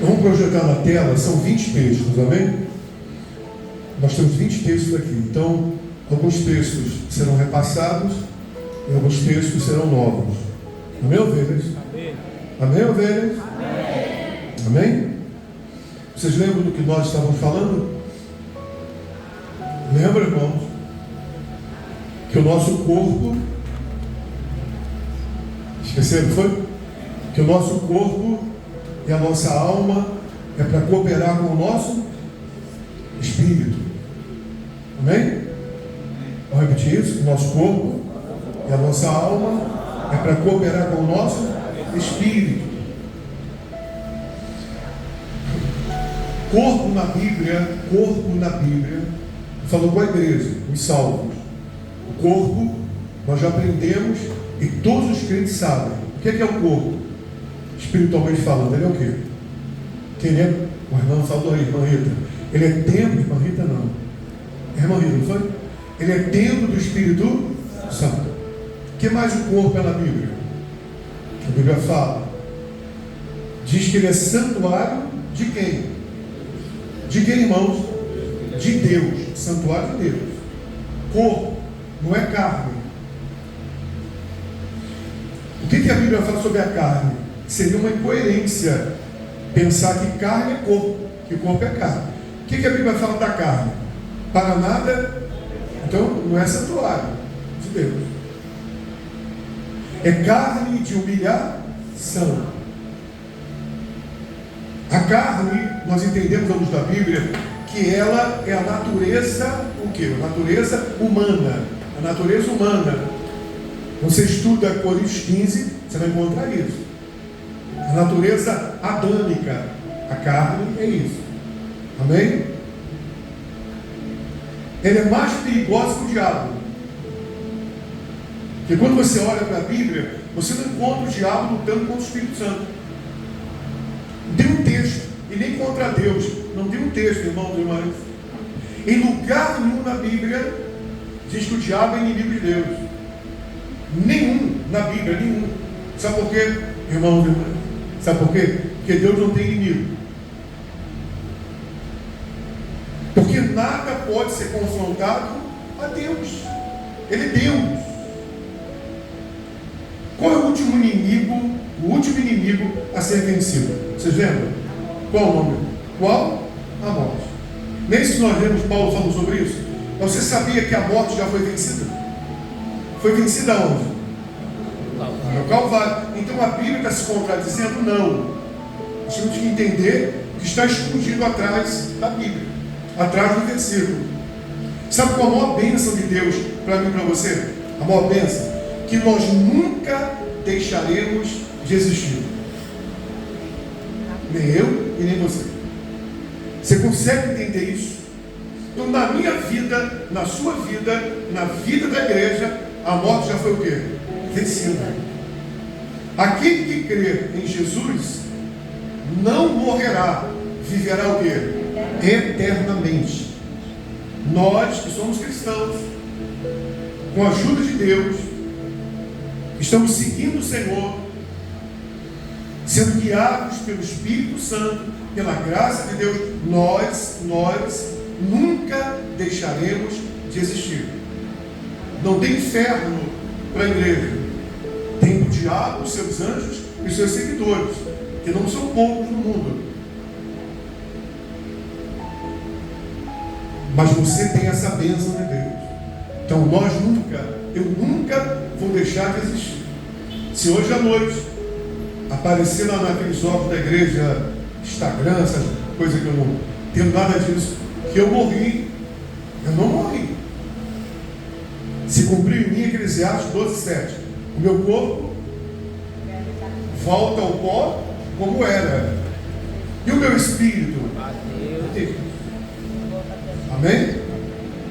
Vamos projetar na tela, são 20 textos, amém? Nós temos 20 textos aqui, então alguns textos serão repassados e alguns textos serão novos. Amém, ovelhas? Amém. Amém, ovelhas? Amém. Amém? Vocês lembram do que nós estávamos falando? Lembra, irmãos? Que o nosso corpo, esqueceram, foi? Que o nosso corpo e a nossa alma é para cooperar com o nosso espírito. Amém? Vamos repetir isso? O nosso corpo e a nossa alma é para cooperar com o nosso espírito. Corpo na Bíblia, falou com a igreja, os salvos. O corpo, nós já aprendemos e todos os crentes sabem. O que é o corpo? Espiritualmente falando, ele é o quê? Quem é? O irmão falou aí, irmã Rita. Ele é templo, irmã Rita não. Irmã Rita, não foi? Ele é templo do Espírito Santo. O que mais o corpo é na Bíblia? A Bíblia fala. Diz que ele é santuário de quem? De quem, irmãos? De Deus. Santuário de Deus. Corpo não é carne. O que a Bíblia fala sobre a carne? Seria uma incoerência pensar que carne é corpo, que corpo é carne. O que a Bíblia fala da carne? Para nada, então não é santuário de Deus. É carne de humilhação. A carne, nós entendemos à luz da Bíblia, que ela é a natureza, o quê? A natureza humana. A natureza humana. Você estuda Coríntios 15, você vai encontrar isso. A natureza adâmica, a carne é isso. Amém? Ela é mais perigosa que o diabo. Porque quando você olha para a Bíblia, você não encontra o diabo lutando contra o Espírito Santo. Não tem um texto, e nem contra Deus. Não tem um texto, irmãos e irmãs. Em lugar nenhum na Bíblia diz que o diabo é inimigo de Deus. Nenhum na Bíblia, nenhum. Sabe por quê, irmãos e irmãs? Sabe por quê? Porque Deus não tem inimigo. Porque nada pode ser confrontado a Deus. Ele é Deus. Qual é o último inimigo? O último inimigo a ser vencido. Vocês lembram? Qual o nome? Qual? A morte. Nem se nós lemos Paulo falando sobre isso. Você sabia que a morte já foi vencida? Foi vencida onde? No Calvário. Então a Bíblia está se contradizendo? Não. Nós temos que entender que está escondido atrás da Bíblia, atrás do versículo. Sabe qual a maior bênção de Deus para mim e para você? A maior bênção? Que nós nunca deixaremos de existir. Nem eu e nem você. Você consegue entender isso? Então na minha vida, na sua vida, na vida da igreja, a morte já foi o quê? Vencida. Aquele que crê em Jesus não morrerá, viverá o quê? Eternamente. Nós que somos cristãos, com a ajuda de Deus, estamos seguindo o Senhor, sendo guiados pelo Espírito Santo, pela graça de Deus, nós nunca deixaremos de existir. Não tem inferno para a igreja. Tem o diabo, os seus anjos e os seus seguidores, que não são poucos no mundo. Mas você tem essa bênção de Deus. Então eu nunca vou deixar de existir. Se hoje à noite aparecer lá naqueles órgãos da igreja, Instagram, essas coisas que eu não tenho nada disso, que eu morri, eu não morri. Se cumpriu em mim Eclesiastes 12:7. O meu corpo volta ao pó como era. E o meu espírito? Amém?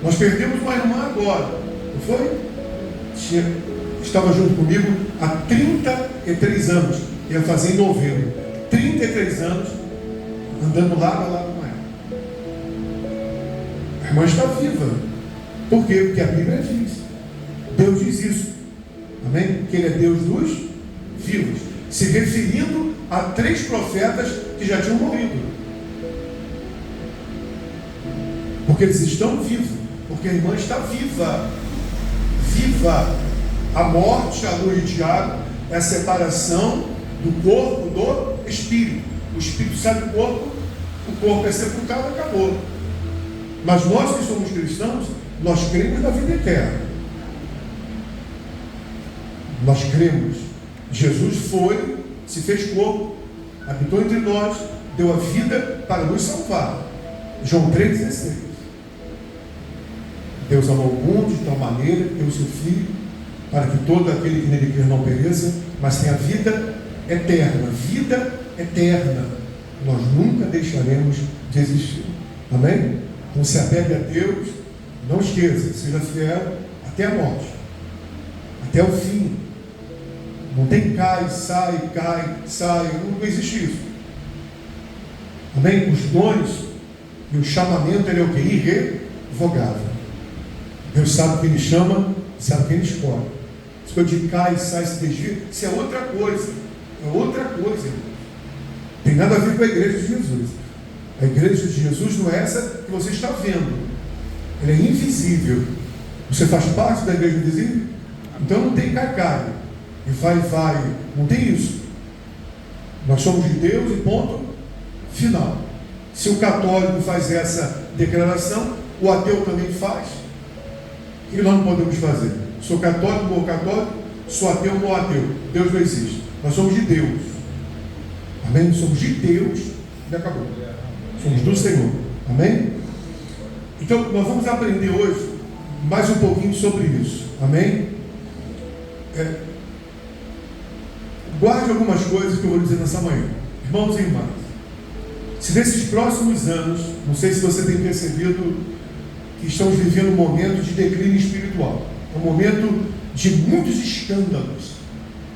Nós perdemos uma irmã agora, não foi? Estava junto comigo há 33 anos. Ia fazer em novembro. 33 anos andando lado a lado com ela. A irmã está viva. Por quê? Porque a Bíblia diz. Deus diz isso. Amém? Que Ele é Deus dos vivos. Se referindo a 3 profetas que já tinham morrido. Porque eles estão vivos, porque a irmã está viva. Viva. A morte, a luz de água, é a separação do corpo do espírito. O espírito sai do corpo, o corpo é sepultado, acabou. Mas nós que somos cristãos, nós cremos na vida eterna. Nós cremos. Jesus foi, se fez corpo, habitou entre nós, deu a vida para nos salvar. João 3,16. Deus amou o mundo de tal maneira que deu o seu Filho, para que todo aquele que nele crer não pereça, mas tenha vida eterna. Vida eterna. Nós nunca deixaremos de existir. Amém? Então se apegue a Deus, não esqueça, seja fiel até a morte, até o fim. Não tem cai, sai, não existe isso. Amém? Os dons e o chamamento, ele é o que? Irrevogável. Deus sabe quem Ele chama, sabe quem Ele escolhe. Se eu digo cai, sai, se desvia, isso é outra coisa. É outra coisa, irmão. Tem nada a ver com a igreja de Jesus. A igreja de Jesus não é essa que você está vendo. Ela é invisível. Você faz parte da igreja invisível? Então não tem cai. E vai. Não tem isso. Nós somos de Deus e ponto final. Se o católico faz essa declaração, o ateu também faz. O que nós não podemos fazer? Sou católico ou católico, sou ateu ou ateu. Deus não existe. Nós somos de Deus. Amém? Somos de Deus e acabou. Somos do Senhor. Amém? Então, nós vamos aprender hoje mais um pouquinho sobre isso. Amém? Guarde algumas coisas que eu vou dizer nessa manhã. Irmãos e irmãs, se nesses próximos anos, não sei se você tem percebido que estamos vivendo um momento de declínio espiritual. É um momento de muitos escândalos.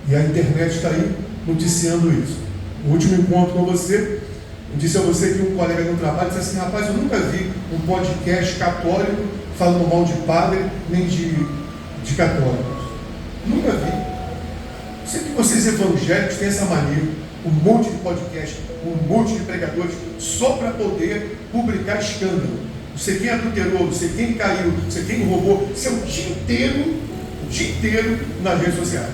E a internet está aí noticiando isso. No último encontro com você, eu disse a você que um colega no trabalho disse assim: rapaz, eu nunca vi um podcast católico falando mal de padre, nem de católicos. Nunca vi. Sei que vocês evangélicos têm essa mania, um monte de podcast, um monte de pregadores, só para poder publicar escândalo. Não sei quem adulterou, não sei quem caiu, não sei quem roubou. Isso é o dia inteiro nas redes sociais.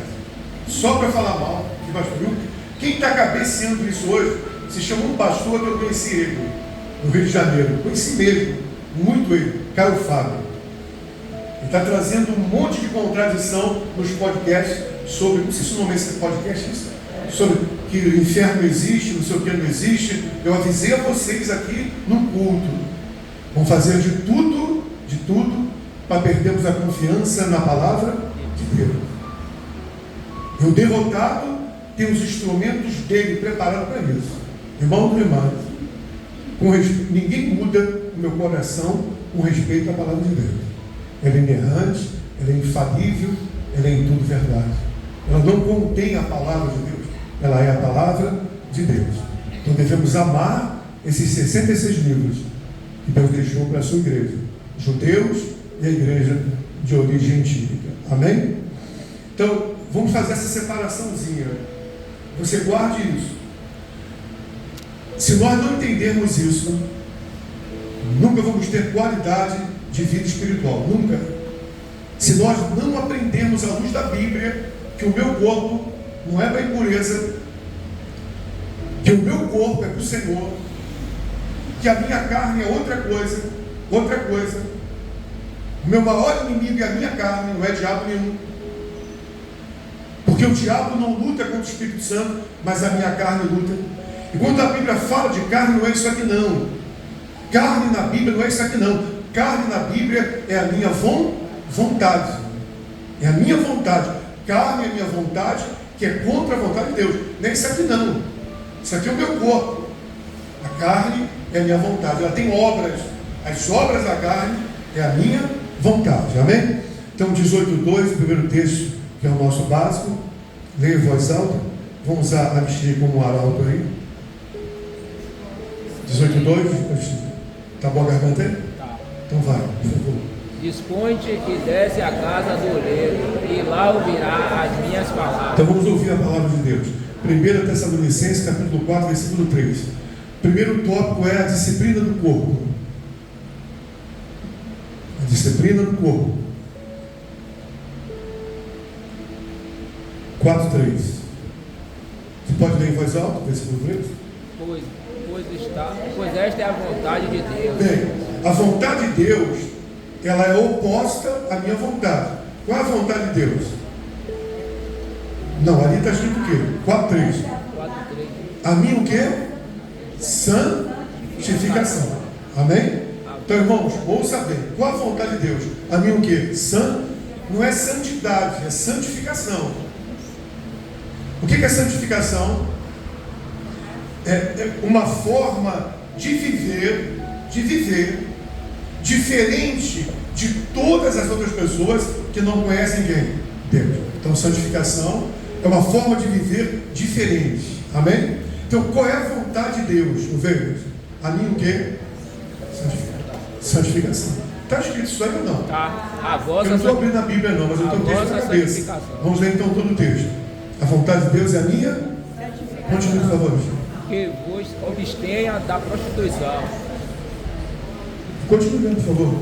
Só para falar mal de pastor. Quem está cabeceando isso hoje se chama um pastor que eu conheci ele, no Rio de Janeiro. Conheci mesmo, muito ele, Caio Fábio. Ele está trazendo um monte de contradição nos podcasts sobre, não sei se o nome é esse podcast, isso, sobre que o inferno existe, não sei o que não existe. Eu avisei a vocês aqui num culto. Vamos fazer de tudo, para perdermos a confiança na palavra de Deus. E o derrotado tem os instrumentos dele preparados para isso. Irmãos e irmãs, ninguém muda o meu coração com respeito à palavra de Deus. Ela é inerrante, ela é infalível, ela é em tudo verdade. Ela não contém a palavra de Deus, ela é a palavra de Deus. Então devemos amar esses 66 livros que Deus deixou para a sua igreja, judeus e a igreja de origem antiga. Amém? Então, vamos fazer essa separaçãozinha. Você guarde isso. Se nós não entendermos isso, nunca vamos ter qualidade de vida espiritual. Nunca. Se nós não aprendermos à luz da Bíblia que o meu corpo não é para impureza, que o meu corpo é para o Senhor, que a minha carne é outra coisa. O meu maior inimigo é a minha carne, não é diabo nenhum. Porque o diabo não luta contra o Espírito Santo, mas a minha carne luta. E quando a Bíblia fala de carne, não é isso aqui não. Carne na Bíblia não é isso aqui não. Carne na Bíblia é a minha vontade. É a minha vontade. Carne é a minha vontade, que é contra a vontade de Deus. Não é isso aqui não. Isso aqui é o meu corpo. A carne é a minha vontade. Ela tem obras. As obras da carne é a minha vontade. Amém? Então 18:2, o primeiro texto, que é o nosso básico. Leia em voz alta. Vamos usar a Bíblia como arauto aí. 18:2. Tá bom a garganta aí? Tá. Então vai, por favor. Dispõe-te que desce à casa do oleiro, e lá ouvirá as minhas palavras. Então vamos ouvir a palavra de Deus. 1 Tessalonicenses, capítulo 4, versículo 3. Primeiro tópico é a disciplina do corpo. A disciplina do corpo. 4:3. Você pode ler em voz alta, versículo 3? Pois esta é a vontade de Deus. Bem, a vontade de Deus, ela é oposta à minha vontade. Qual é a vontade de Deus? Não, ali está escrito o quê? 4:3. A minha o quê? Santificação. Amém? Então, irmãos, ouça bem. Qual a vontade de Deus? A minha o quê? Não é santidade, é santificação. O que é santificação? É uma forma de viver diferente de todas as outras pessoas que não conhecem quem? Deus. Então, santificação é uma forma de viver diferente. Amém? Então, qual é a vontade de Deus? Não veio? A mim o quê? Santificação. Está escrito isso aí ou não? Tá. Eu não estou abrindo a Bíblia não, mas eu tenho o texto na cabeça. Vamos ler então todo o texto. A vontade de Deus é a minha? Continue, por favor. Que vos abstenha da prostituição. Continue lendo, por favor.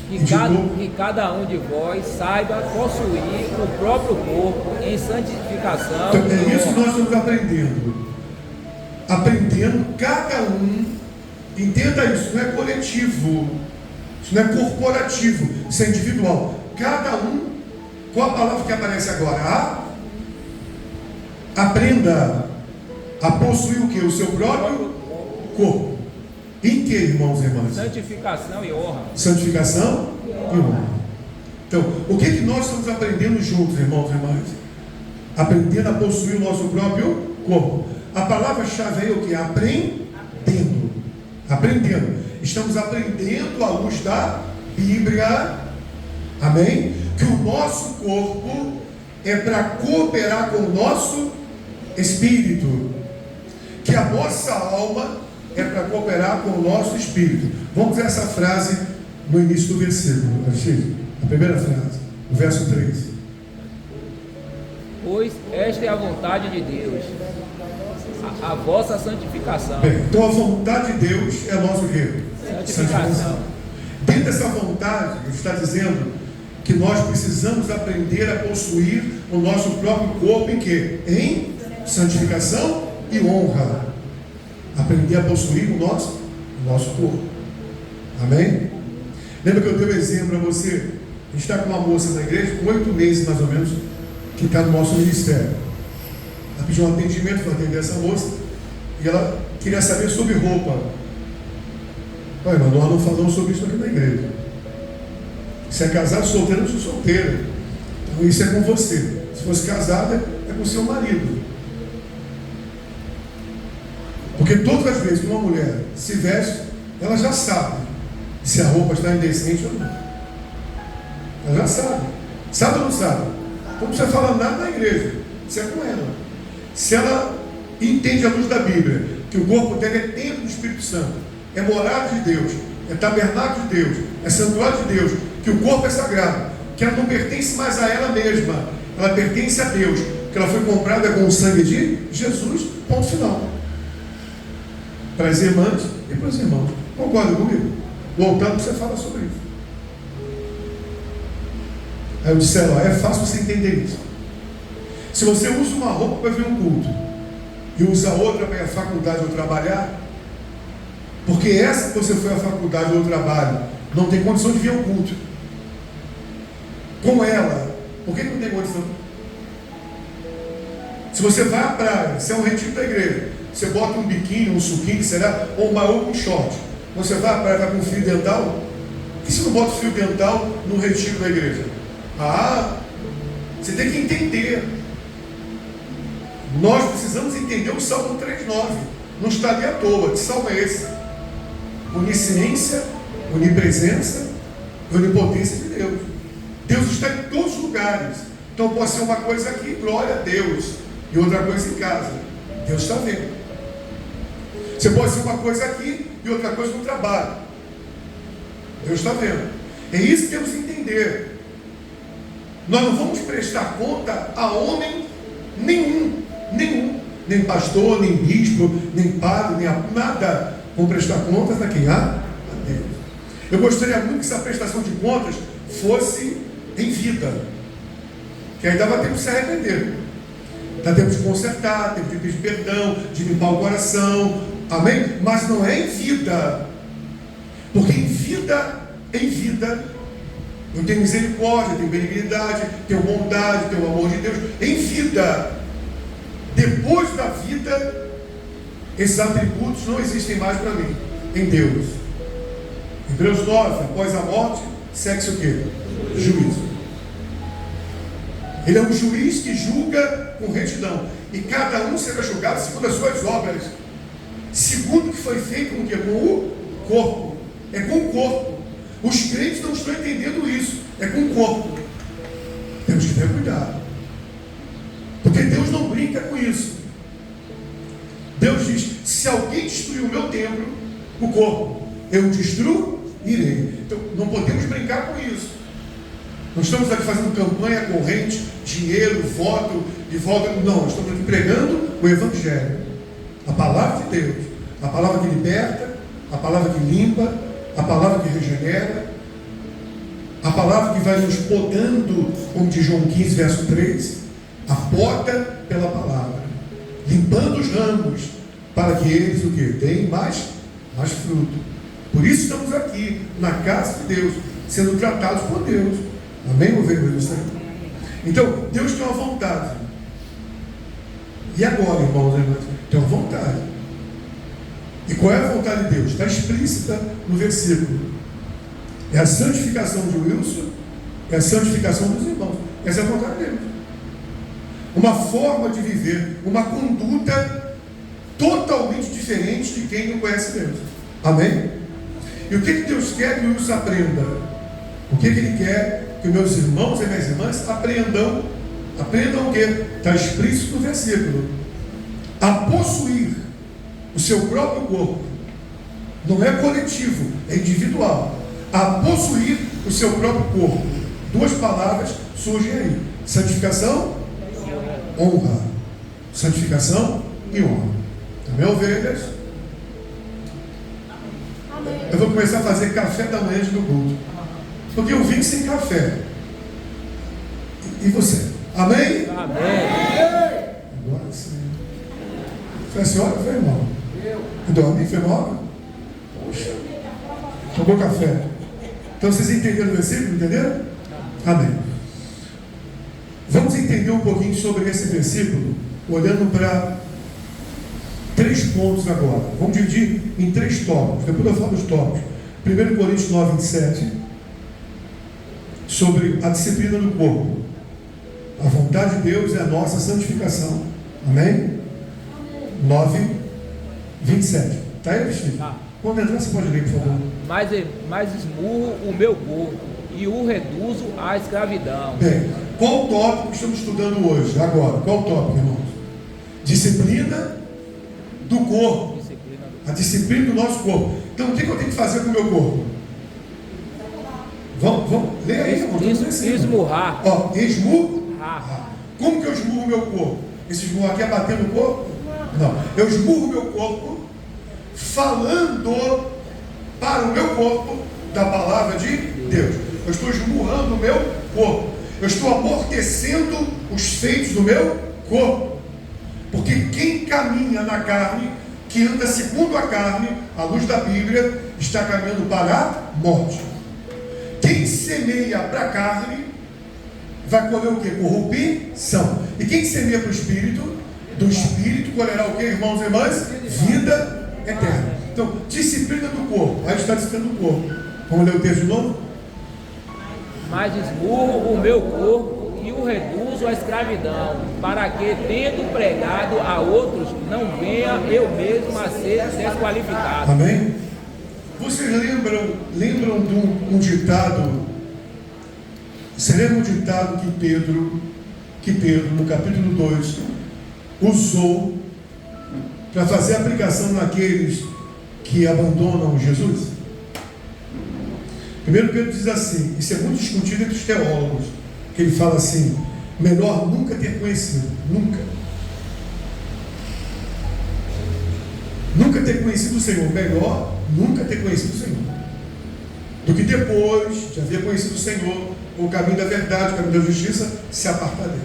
Que cada um de vós saiba possuir o próprio corpo em santificação. Então, é isso que nós estamos aprendendo. Aprendendo cada um. Entenda isso, não é coletivo. Isso não é corporativo. Isso é individual. Cada um. Qual a palavra que aparece agora? Aprenda a possuir o que? O seu próprio corpo. Em que, irmãos e irmãs? Santificação e honra. Santificação e honra. Então, o que nós estamos aprendendo juntos, irmãos e irmãs? Aprendendo a possuir o nosso próprio corpo. A palavra-chave aí é o que? Aprendendo. Aprendendo. Estamos aprendendo à luz da Bíblia. Amém? Que o nosso corpo é para cooperar com o nosso espírito. Que a nossa alma é para cooperar com o nosso espírito. Vamos ver essa frase no início do versículo. A primeira frase, o verso 3. Pois esta é a vontade de Deus, a vossa santificação. Bem, então a vontade de Deus é a nossa quê? Santificação. Dentro dessa vontade, ele está dizendo que nós precisamos aprender a possuir o nosso próprio corpo em quê? Em santificação e honra. Aprender a possuir o nosso corpo. Amém? Lembra que eu dei um exemplo para você? A gente está com uma moça na igreja, com 8 meses mais ou menos, que está no nosso ministério. Ela pediu um atendimento para atender essa moça, e ela queria saber sobre roupa. Olha, mas nós não falamos sobre isso aqui na igreja. Se é casado, solteiro, eu sou solteira. Então isso é com você. Se fosse casada, é com seu marido. Porque todas as vezes que uma mulher se veste, ela já sabe se a roupa está indecente ou não. Ela já sabe. Sabe ou não sabe? Então não precisa falar nada na igreja. Isso é com ela. Se ela entende a luz da Bíblia, que o corpo dela é templo do Espírito Santo, é morada de Deus, é tabernáculo de Deus, é santuário de Deus, que o corpo é sagrado, que ela não pertence mais a ela mesma, ela pertence a Deus, que ela foi comprada com o sangue de Jesus, ponto final. Para as irmãs e para os irmãos. Concorda comigo? Voltando, você fala sobre isso. Aí eu disse, é fácil você entender isso. Se você usa uma roupa para vir um culto e usa outra para ir à faculdade ou trabalhar, porque essa que você foi à faculdade ou trabalho não tem condição de vir ao culto. Com ela, por que não tem condição? Se você vai à praia, se é um retiro da igreja, você bota um biquíni, um suquinho, será? Ou um maiô com short. Você vai à praia, vai com fio dental? Por que você não bota fio dental no retiro da igreja? Você tem que entender. Nós precisamos entender o Salmo 3,9. Não está ali à toa. Que salmo é esse? Onisciência, onipresença e onipotência de Deus. Deus está em todos os lugares. Então pode ser uma coisa aqui, glória a Deus, e outra coisa em casa. Deus está vendo. Você pode ser uma coisa aqui e outra coisa no trabalho. Deus está vendo. É isso que temos que entender. Nós não vamos prestar conta a homem Nenhum. Nem pastor, nem bispo, nem padre, nada. Vão prestar contas a quem? A Deus. Eu gostaria muito que essa prestação de contas fosse em vida, que aí dava tempo de se arrepender, dá tempo de consertar, tempo de pedir perdão, de limpar o coração, amém? Mas não é em vida, porque em vida eu tenho misericórdia, tenho benignidade, tenho bondade, tenho o amor de Deus. Em vida, depois da vida, esses atributos não existem mais para mim, em Deus. Hebreus 9, após a morte, segue-se o quê? Juízo. Ele é um juiz que julga com retidão, e cada um será julgado segundo as suas obras, segundo o que foi feito com o quê? Com o corpo. É com o corpo. Os crentes não estão entendendo isso. É com o corpo. Temos que ter cuidado, porque Deus não brinca com isso. Deus diz: se alguém destruir o meu templo, o corpo, eu destruirei. Então não podemos brincar com isso. Não estamos aqui fazendo campanha, corrente, dinheiro, voto e volta. Não, estamos aqui pregando o Evangelho, a palavra de Deus, a palavra que liberta, a palavra que limpa, a palavra que regenera, a palavra que vai nos podando, como diz João 15, verso 3, a poda pela palavra, limpando os ramos, para que eles o quê? Deem mais fruto. Por isso estamos aqui, na casa de Deus, sendo tratados por Deus. Amém, ovelhas do Senhor? Então, Deus tem uma vontade. E agora, irmãos, tem uma vontade. E qual é a vontade de Deus? Está explícita no versículo. É a santificação de Wilson, é a santificação dos irmãos. Essa é a vontade de Deus. Uma forma de viver, uma conduta totalmente diferente de quem não conhece Deus. Amém? E o que Deus quer que o Wilson aprenda? O que Ele quer que meus irmãos e minhas irmãs aprendam? Aprendam o quê? Está explícito no versículo. A possuir o seu próprio corpo. Não é coletivo, é individual. A possuir o seu próprio corpo. Duas palavras surgem aí: santificação, honra. Santificação e honra. Amém, ovelhas? Eu vou começar a fazer café da manhã de no culto, porque eu vim sem café. E você? Amém? Amém. Agora sim. Foi a senhora ou foi a irmã? Eu dormi, foi mal? Poxa. Tomou café. Então vocês entenderam o versículo? Entenderam? Amém. Vamos entender um pouquinho sobre esse versículo, olhando para 3 pontos agora. Vamos dividir em 3 tópicos. Depois eu falo dos tópicos. 1 Coríntios 9, 27. Sobre a disciplina do corpo. A vontade de Deus é a nossa santificação. Amém? 9, 27. Está aí, Steve? Tá. Quando entrar, você pode ler, por favor. Mas esmurro o meu corpo e o reduzo à escravidão. Bem, qual o tópico que estamos estudando hoje? Agora, qual o tópico, irmãos? Disciplina do corpo. A disciplina do nosso corpo. Então, o que eu tenho que fazer com o meu corpo? Vamos, lê aí, irmão. Esmurrar. Ó, esmurrar. Como que eu esmurro o meu corpo? Esse esmurro aqui é bater no corpo? Não. Eu esmurro o meu corpo falando para o meu corpo da palavra de Deus. Eu estou esmurrando o meu corpo. Eu estou amortecendo os feitos do meu corpo. Porque quem caminha na carne, que anda segundo a carne, à luz da Bíblia, está caminhando para a morte. Quem semeia para a carne, vai colher o que? Corrupção. E quem semeia para o Espírito, do Espírito colherá o que, irmãos e irmãs? Vida eterna. Então, disciplina do corpo. Aí está a disciplina do corpo. Vamos ler o texto de novo? Mas esmurro o meu corpo e o reduzo à escravidão, para que, tendo pregado a outros, não venha eu mesmo a ser desqualificado. Amém? Vocês lembram de um ditado? Você lembra um ditado que Pedro, no capítulo 2, usou para fazer aplicação naqueles que abandonam Jesus? Primeiro Pedro diz assim, isso é muito discutido entre os teólogos, que ele fala assim: melhor nunca ter conhecido, nunca. Nunca ter conhecido o Senhor, melhor nunca ter conhecido o Senhor, do que depois de haver conhecido o Senhor, o caminho da verdade, o caminho da justiça, se apartar dele.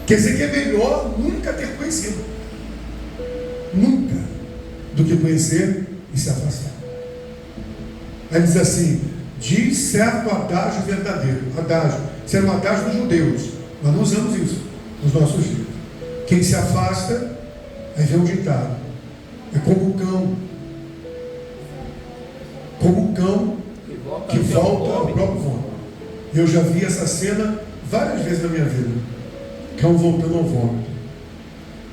Quer dizer que é melhor nunca ter conhecido, nunca, do que conhecer e se afastar. Aí diz assim: diz certo adágio verdadeiro. Adágio, isso era um adágio dos judeus, nós não usamos isso nos nossos dias. Quem se afasta, aí vem um ditado, é como o cão que volta ao próprio vômito. Eu já vi essa cena várias vezes na minha vida. Cão voltando ao vômito.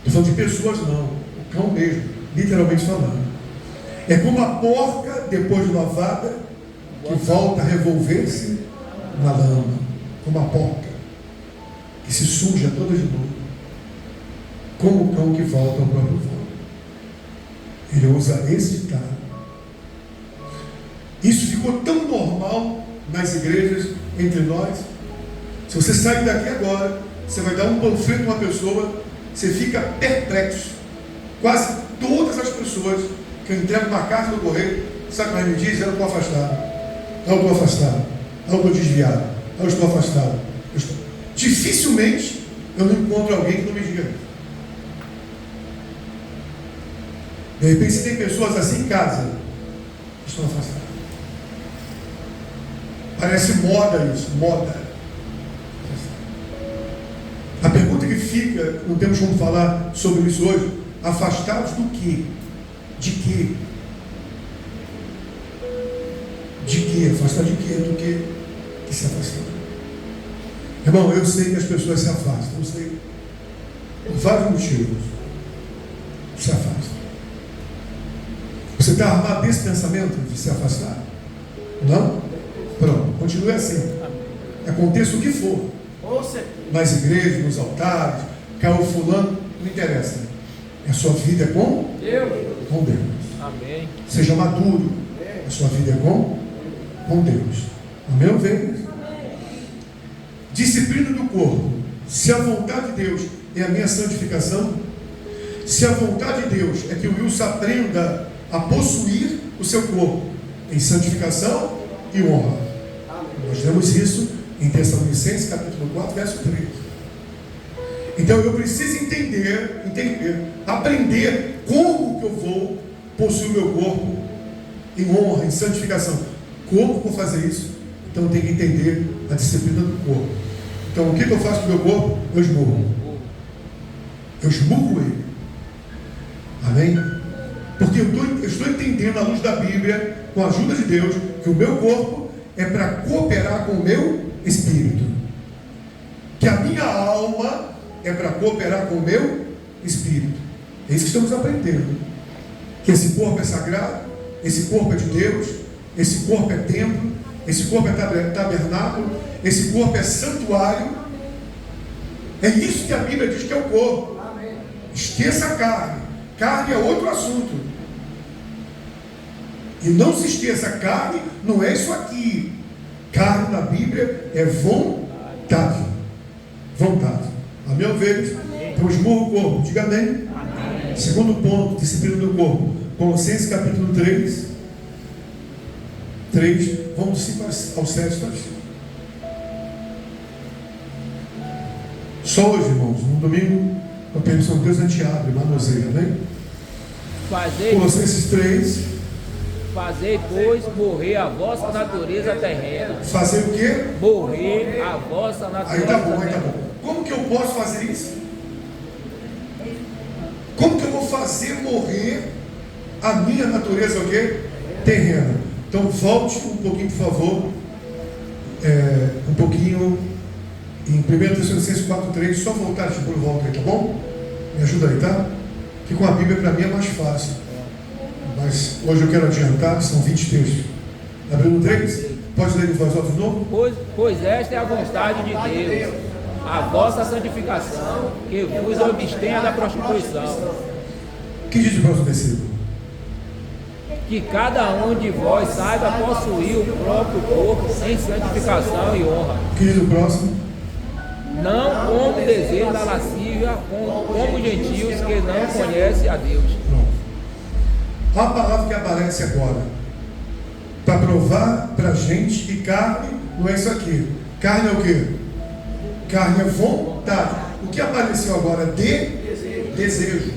Estou falando de pessoas não, o cão mesmo, literalmente falando. É como a porca depois de lavada, que volta a revolver-se na lama, como a porca que se suja toda de novo, como o cão que volta ao próprio vômito. Ele usa esse ditado. Isso ficou tão normal nas igrejas, entre nós. Se você sair daqui agora, você vai dar um panfleto a uma pessoa, você fica perplexo. Quase todas as pessoas que eu entrego uma carta do correio, sabe como me diz? Eu estou afastado, eu estou afastado, eu estou desviado, eu estou afastado. Dificilmente eu não encontro alguém que não me diga isso. De repente você tem pessoas assim em casa que estão afastadas. Parece moda isso, moda. A pergunta que fica, não temos como falar sobre isso hoje, afastados do quê? De quê? De quê? Afastar de quê? Do que se afastar? Irmão, eu sei que as pessoas se afastam, eu sei, por vários motivos, se afastam. Você está armado desse pensamento de se afastar? Não? Pronto, continue assim. Aconteça o que for. Nas igrejas, nos altares, caiu fulano, não interessa. A sua vida é com Deus. Com Deus. Amém. Seja maduro. A sua vida é com Deus. Amém ou vem? Disciplina do corpo. Se a vontade de Deus é a minha santificação, se a vontade de Deus é que o Wilson aprenda a possuir o seu corpo em santificação e honra. Nós vemos isso em Tessalonicenses capítulo 4, verso 3. Então eu preciso entender, aprender como que eu vou possuir o meu corpo em honra, em santificação. Como eu vou fazer isso? Então eu tenho que entender a disciplina do corpo. Então o que eu faço com o meu corpo? Eu esmurro. Eu esmurro ele. Amém? Porque eu estou entendendo à luz da Bíblia, com a ajuda de Deus, que o meu corpo é para cooperar com o meu espírito. Que a minha alma é para cooperar com o meu espírito. É isso que estamos aprendendo. Que esse corpo é sagrado, esse corpo é de Deus, esse corpo é templo, esse corpo é tabernáculo, esse corpo é santuário. É isso que a Bíblia diz que é o corpo. Esqueça a carne. Carne é outro assunto. E não se esqueça, carne não é isso aqui. Carne na Bíblia é vontade. Vontade. A meu ver, então esmurro o corpo. Diga amém. Segundo ponto, disciplina do corpo. Colossenses capítulo 3. Vamos 5 ao 7. Só hoje, irmãos, no domingo, com a permissão de Deus, a gente abre, manuseia, amém? Colossenses 3. Fazei, pois, morrer a vossa natureza terrena. Fazer o quê? Morrer a vossa natureza aí tá bom. Como que eu posso fazer isso? Como que eu vou fazer morrer a minha natureza o quê? Terrena. Então volte um pouquinho, por favor. Um pouquinho em 1 Tessalonicenses 4,3. Só voltar, tipo, volta aí, tá bom? Me ajuda aí, tá? Que com a Bíblia para mim é mais fácil. Mas hoje eu quero adiantar, são 20 textos. Abrindo 3, pode ler em voz alta de novo? Pois esta é a vontade de Deus, a vossa santificação, que vos abstenha da prostituição. O que diz o próximo versículo? que cada um de vós saiba possuir o próprio corpo em santificação e honra. Querido, próximo. Não como desejo da lascívia, como gentios que não conhecem a Deus. Pronto. A palavra que aparece agora, para provar para a gente que carne não é isso aqui. Carne é o quê? Carne é vontade. O que apareceu agora? Desejo.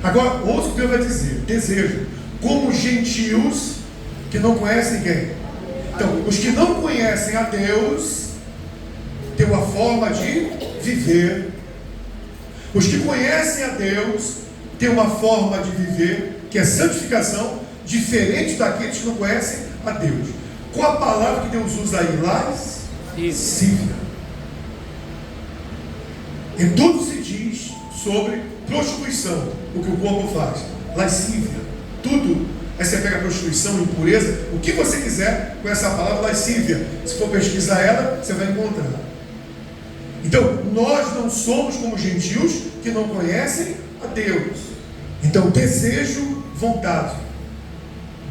Agora, ouça o que Deus vai dizer. Desejo. Como gentios que não conhecem quem? Então, os que não conhecem a Deus têm uma forma de viver. Os que conhecem a Deus têm uma forma de viver, que é santificação, diferente daqueles que não conhecem a Deus. Qual a palavra que Deus usa aí? Lascívia. Em tudo se diz sobre prostituição, o que o corpo faz. Lascívia. Tudo. Aí você pega prostituição, impureza, o que você quiser com essa palavra lascívia. Se for pesquisar ela, você vai encontrar. Então, nós não somos como gentios que não conhecem a Deus. Então, desejo, vontade.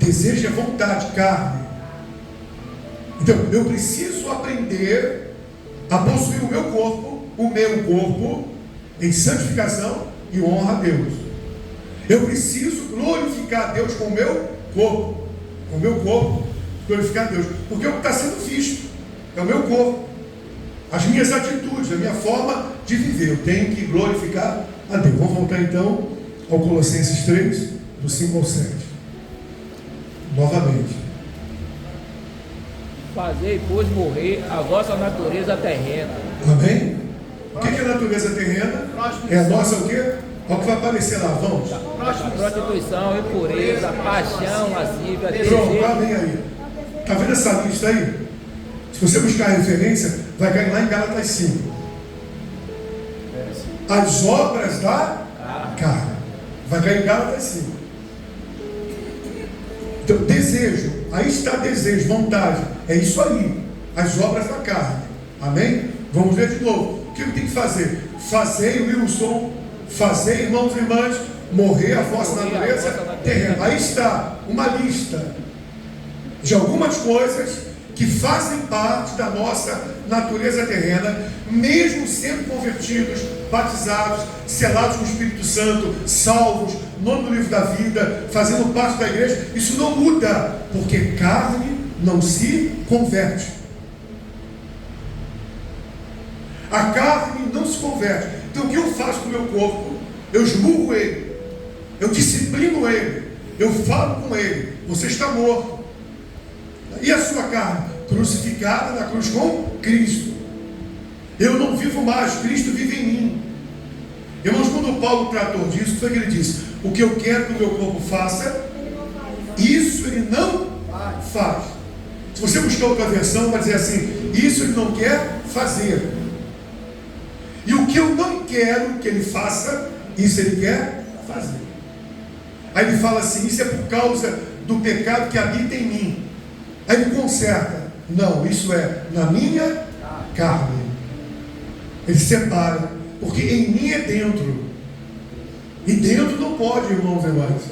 Desejo é vontade, carne. Então, eu preciso aprender a possuir o meu corpo, em santificação e honra a Deus. Eu preciso glorificar a Deus com o meu corpo. Com o meu corpo, glorificar a Deus. Porque é o que está sendo visto. É o meu corpo. As minhas atitudes, a minha forma de viver. Eu tenho que glorificar a Deus. Vamos voltar então ao Colossenses 3, do 5 ao 7. Novamente. Fazei, pois, morrer a vossa natureza terrena. Amém? O que é a natureza terrena? É a nossa o quê? Olha o que vai aparecer lá, vamos. Prostituição, impureza, paixão, lascívia, Pronto, desejo. vem aí. Está vendo essa lista aí? Se você buscar referência, vai cair lá em Gálatas 5. As obras da carne. Vai cair em Gálatas 5. Então, desejo. Aí está desejo, vontade. É isso aí. As obras da carne. Amém? Vamos ver de novo. O que eu tenho que fazer? Fazei, Wilson. Fazei, irmãos e irmãs, morrer a vossa natureza terrena. Aí está uma lista de algumas coisas que fazem parte da nossa natureza terrena, mesmo sendo convertidos, batizados, selados com o Espírito Santo, salvos, nome do livro da vida, fazendo parte da igreja. Isso não muda, porque carne não se converte. A carne não se converte. Então o que eu faço com o meu corpo? Eu esmurro ele, eu disciplino ele, eu falo com ele. Você está morto. E a sua carne? Crucificada na cruz com Cristo. Eu não vivo mais, Cristo vive em mim. Irmãos, quando o Paulo tratou disso, o que foi que ele disse? O que eu quero que o meu corpo faça, isso ele não faz. Se você buscar outra versão, vai dizer assim: isso ele não quer fazer. E o que eu não quero que ele faça, isso ele quer fazer. Aí ele fala assim: isso é por causa do pecado que habita em mim. Aí ele conserta: não, isso é na minha carne. Ele separa, porque em mim é dentro. E dentro não pode, irmãos e irmãs.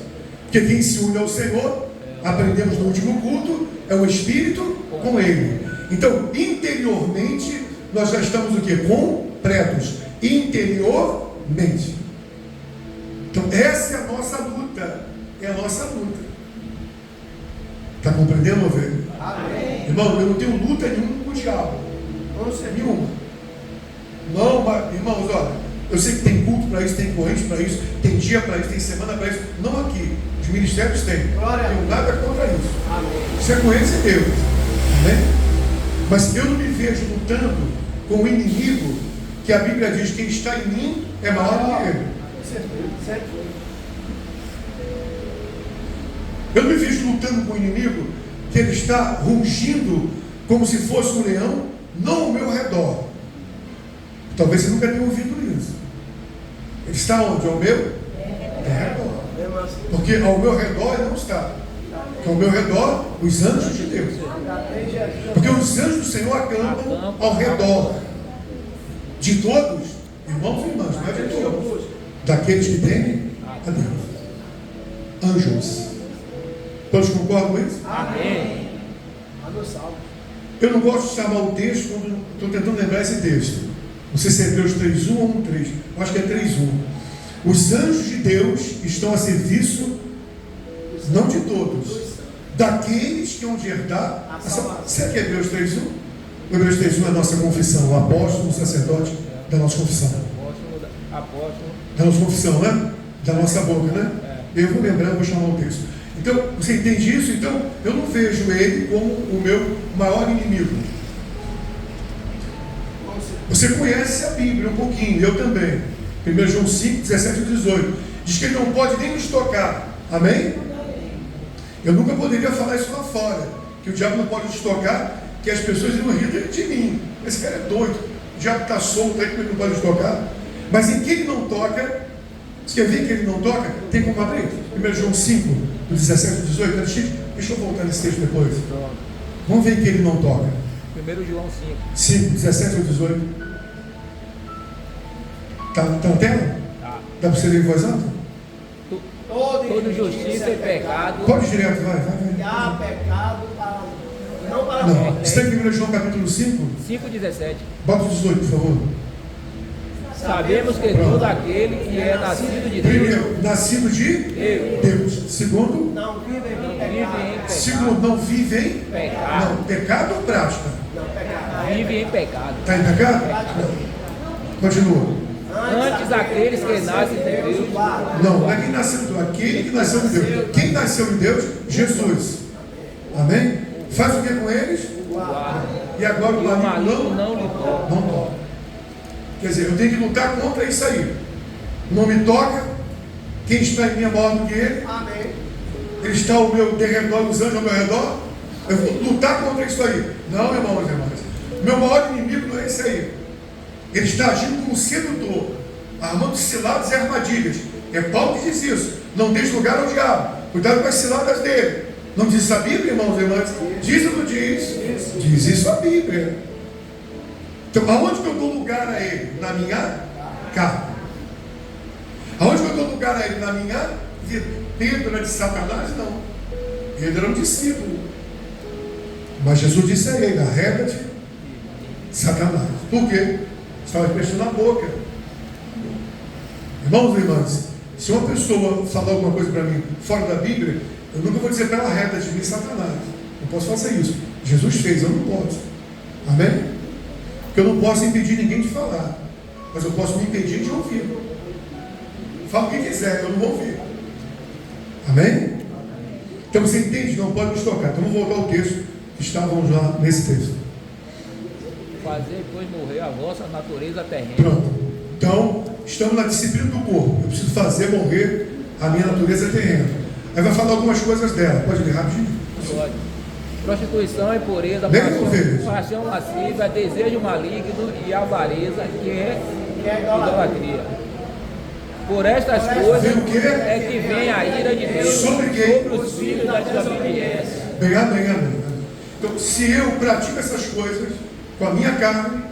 Porque quem se une ao Senhor, aprendemos no último culto, é o Espírito com Ele. Então, interiormente, nós já estamos o quê? Completos. Interiormente. Então, essa é a nossa luta. É a nossa luta. Está compreendendo, ovelha? Amém. Irmão, eu não tenho luta nenhuma com o diabo. Nenhuma. Não, mas, irmãos, olha, eu sei que tem culto para isso, tem corrente para isso, tem dia para isso, tem semana para isso. Não aqui. Os ministérios têm. Não tenho nada contra isso. Amém. Isso é conhecer Deus. Amém? Mas eu não me vejo lutando com o inimigo, que a Bíblia diz: quem está em mim é maior do que ele. Eu não me vejo lutando com o inimigo, que ele está rugindo como se fosse um leão, não ao meu redor. Talvez você nunca tenha ouvido isso. Ele está onde? Ao meu redor. Porque ao meu redor ele não está. Porque ao meu redor, os anjos de Deus. Porque os anjos do Senhor acampam ao redor de todos, irmãos e irmãs, não é de todos, daqueles que temem a Deus. anjos. Todos concordam com isso? Amém. Eu não gosto de chamar o texto quando estou tentando lembrar esse texto. Não sei se é Hebreus 3:1 ou 1:3. Eu acho que é 3:1. Os anjos de Deus estão a serviço, não de todos, daqueles que hão de herdar. Será que é Hebreus 3:1? O Hebreus 3:1 é a nossa confissão, o apóstolo, o sacerdote da nossa confissão. Apóstolo. Da nossa confissão, né? Da nossa boca, né? Eu vou lembrar, eu vou chamar o texto. Então, você entende isso? Então, eu não vejo ele como o meu maior inimigo. Você conhece a Bíblia um pouquinho, eu também. 1 João 5, 17 e 18. Diz que ele não pode nem nos tocar. Amém? Eu nunca poderia falar isso lá fora. Que o diabo não pode nos tocar, que as pessoas iriam rir de mim. Esse cara é doido. O diabo está solto aí, que ele não pode nos tocar. Mas em que ele não toca, você quer ver que ele não toca? Tem como abrir? 1 João 5, do 17 e 18. Deixa eu voltar nesse texto depois. Vamos ver em que ele não toca. 1 João 5, 17 ou 18. Está na tela? Tá. Dá para você ler em voz alta? Toda justiça e pecado. Pode ir direto, vai. E há pecado para não para a Não, morte. está em 1 João capítulo 5? 5:17. Bota o 18, por favor. Sabemos que todo aquele que é nascido de Deus. Primeiro, nascido de Deus. Segundo, Não vivem em Vive em pecado. pecado. segundo, não vive em Pecado. Não, pecado ou prática? Não, pecado. Vive em pecado. Está em pecado? Não. Continua. Antes aqueles que nascem de Deus. Não é quem nasceu de Deus, aquele que nasceu de Deus. Quem nasceu de Deus? Jesus. Amém? Faz o que com eles? Guarda. E agora o E o maligno maligno não lhe toca. não toca. Quer dizer, eu tenho que lutar contra isso aí. Não me toca. Quem está em mim é maior do que ele. Amém. Ele está ao meu derredor, os anjos ao meu redor. Eu vou lutar contra isso aí. Não, irmãos e irmãs. Meu maior inimigo não é esse aí. Ele está agindo como sedutor, armando ciladas e armadilhas. É Paulo que diz isso. Não deixe lugar ao diabo. Cuidado com as ciladas dele. Não diz isso a Bíblia, irmãos e irmãs? Diz ou não diz? Diz isso a Bíblia. Então, aonde que eu dou lugar a ele? Na minha carne. Aonde que eu dou lugar a ele? Na minha vida. Pedro era de Satanás? Não. Pedro era um discípulo. Mas Jesus disse a ele: arreda-te, Satanás. Por quê? Estava emprestando a boca. Irmãos e irmãs, se uma pessoa falar alguma coisa para mim fora da Bíblia, eu nunca vou dizer para ela: arreda-te de mim, Satanás. Não posso fazer isso. Jesus fez, eu não posso. Amém? Porque eu não posso impedir ninguém de falar, mas eu posso me impedir de ouvir. Fala o que quiser, eu não vou ouvir. Amém? Então você entende? Não pode nos tocar. Então vamos voltar ao texto que estávamos lá nesse texto. Fazer, pois, morrer a vossa natureza terrena. Pronto. Então, estamos na disciplina do corpo. Eu preciso fazer morrer a minha natureza terrena. Aí vai falar algumas coisas dela. Pode ler rapidinho? Pode. Prostituição, impureza, paixão lasciva, desejo maligno e avareza, que é idolatria. Por estas coisas Vem o quê? é que vem a ira de Deus Sobre quem? sobre os filhos da desobediência. Bem. Então, se eu pratico essas coisas com a minha carne,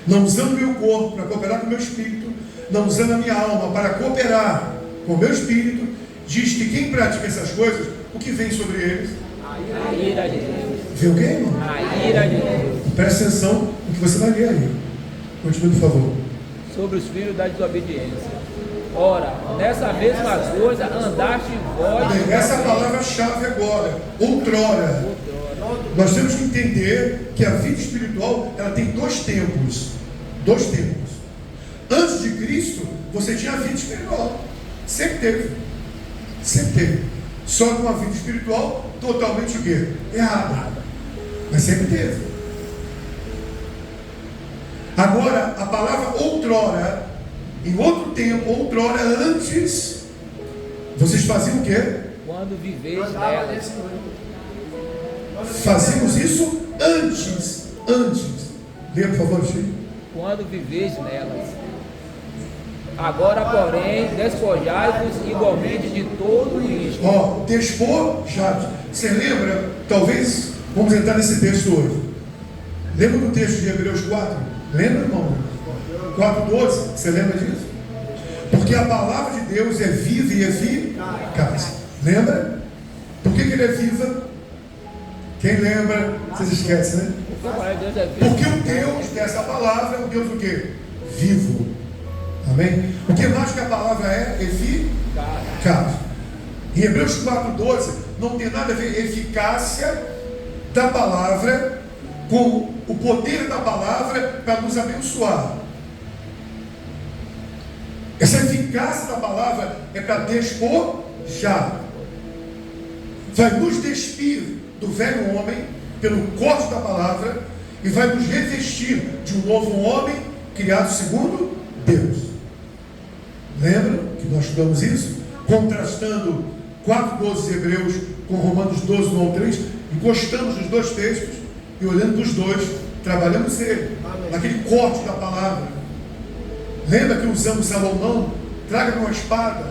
não usando o meu corpo para cooperar com o meu espírito, não usando a minha alma para cooperar com o meu espírito, diz que quem pratica essas coisas, o que vem sobre eles? A ira de Deus. Vê o quê, irmão? A ira de Deus. Presta atenção no que você vai ler aí. Continue, por favor. Sobre os filhos da desobediência. Ora, nessa mesma coisa andaste vós. Bem, essa é a palavra-chave agora. Outrora. Nós temos que entender que a vida espiritual, ela tem dois tempos. Dois tempos. Antes de Cristo, você tinha a vida espiritual. Sempre teve. Sempre teve. Só que uma vida espiritual totalmente o quê? Errada. Mas sempre teve. Agora, a palavra outrora, em outro tempo, outrora, antes, vocês faziam o quê? Quando viveis nelas. Fazíamos isso antes. Leia, por favor, Chico. Quando viveis nelas. Agora, porém, despojai-vos igualmente de todo isto. Ó, despojai. Você lembra? Talvez, vamos entrar nesse texto hoje. Lembra do texto de Hebreus 4? Lembra, irmão? 4:12, você lembra disso? Porque a palavra de Deus é viva e eficaz. Lembra? Por que ele é viva? Quem lembra? Vocês esquecem, né? Porque o Deus dessa palavra é um Deus o quê? Vivo. Amém? O que mais que a palavra é? Eficaz. Em Hebreus 4,12 não tem nada a ver eficácia da palavra com o poder da palavra para nos abençoar. Essa eficácia da palavra é para despojar. Vai nos despir do velho homem pelo corte da palavra e vai nos revestir de um novo homem criado segundo Deus. Lembra que nós estudamos isso? Contrastando 4,12 de Hebreus com Romanos 12, 1 ao 3, encostamos nos dois textos e olhando para os dois, trabalhamos ele, naquele corte da palavra. Lembra que usamos Salomão? Traga uma espada.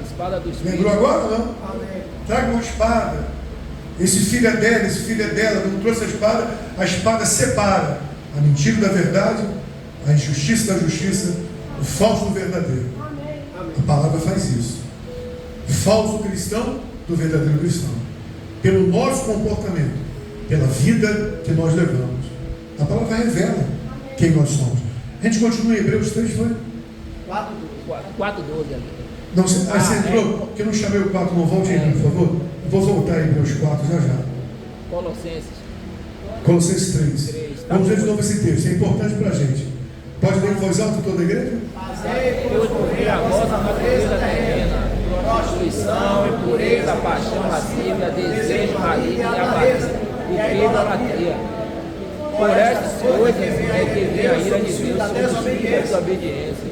Lembrou agora ou não? Traga uma espada. Esse filho é dela, esse filho é dela. Não trouxe a espada separa a mentira da verdade, a injustiça da justiça, o falso do verdadeiro. A palavra faz isso. O falso cristão do verdadeiro cristão. Pelo nosso comportamento, pela vida que nós levamos. A palavra revela quem nós somos. A gente continua em Hebreus 3, foi? 4,12. Não, você entrou, porque eu não chamei o 4, não volte aí, por favor. Eu vou voltar aí para os 4 já. Colossenses 3. Vamos ler de novo esse texto, é importante para a gente. Pode ler em voz alta toda a igreja? Deus por a vossa natureza terrena, prostituição, impureza, paixão, lascívia, desejo maligno e avareza, o que idolatria. Por estas coisas é que vem a ira de Deus sobre os filhos da desobediência.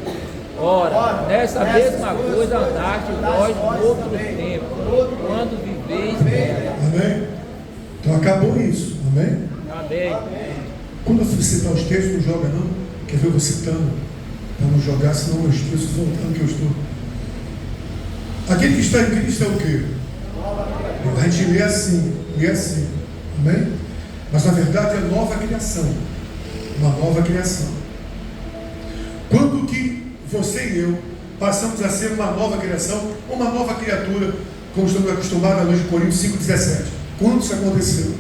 Ora, nessa mesma coisa andaste vós no outro tempo, quando viveis nela. Amém? Então acabou isso. Amém? Amém. Quando eu for citar os textos, não joga não. Quer ver eu vou citando? Para não jogar, senão eu esqueço voltando que eu estou. Aquele que está em Cristo é o quê? A gente lê assim. Amém? Mas na verdade é nova criação. Uma nova criação. Quando que você e eu passamos a ser uma nova criação, uma nova criatura, como estamos acostumados à luz de Coríntios 5,17. Quando isso aconteceu?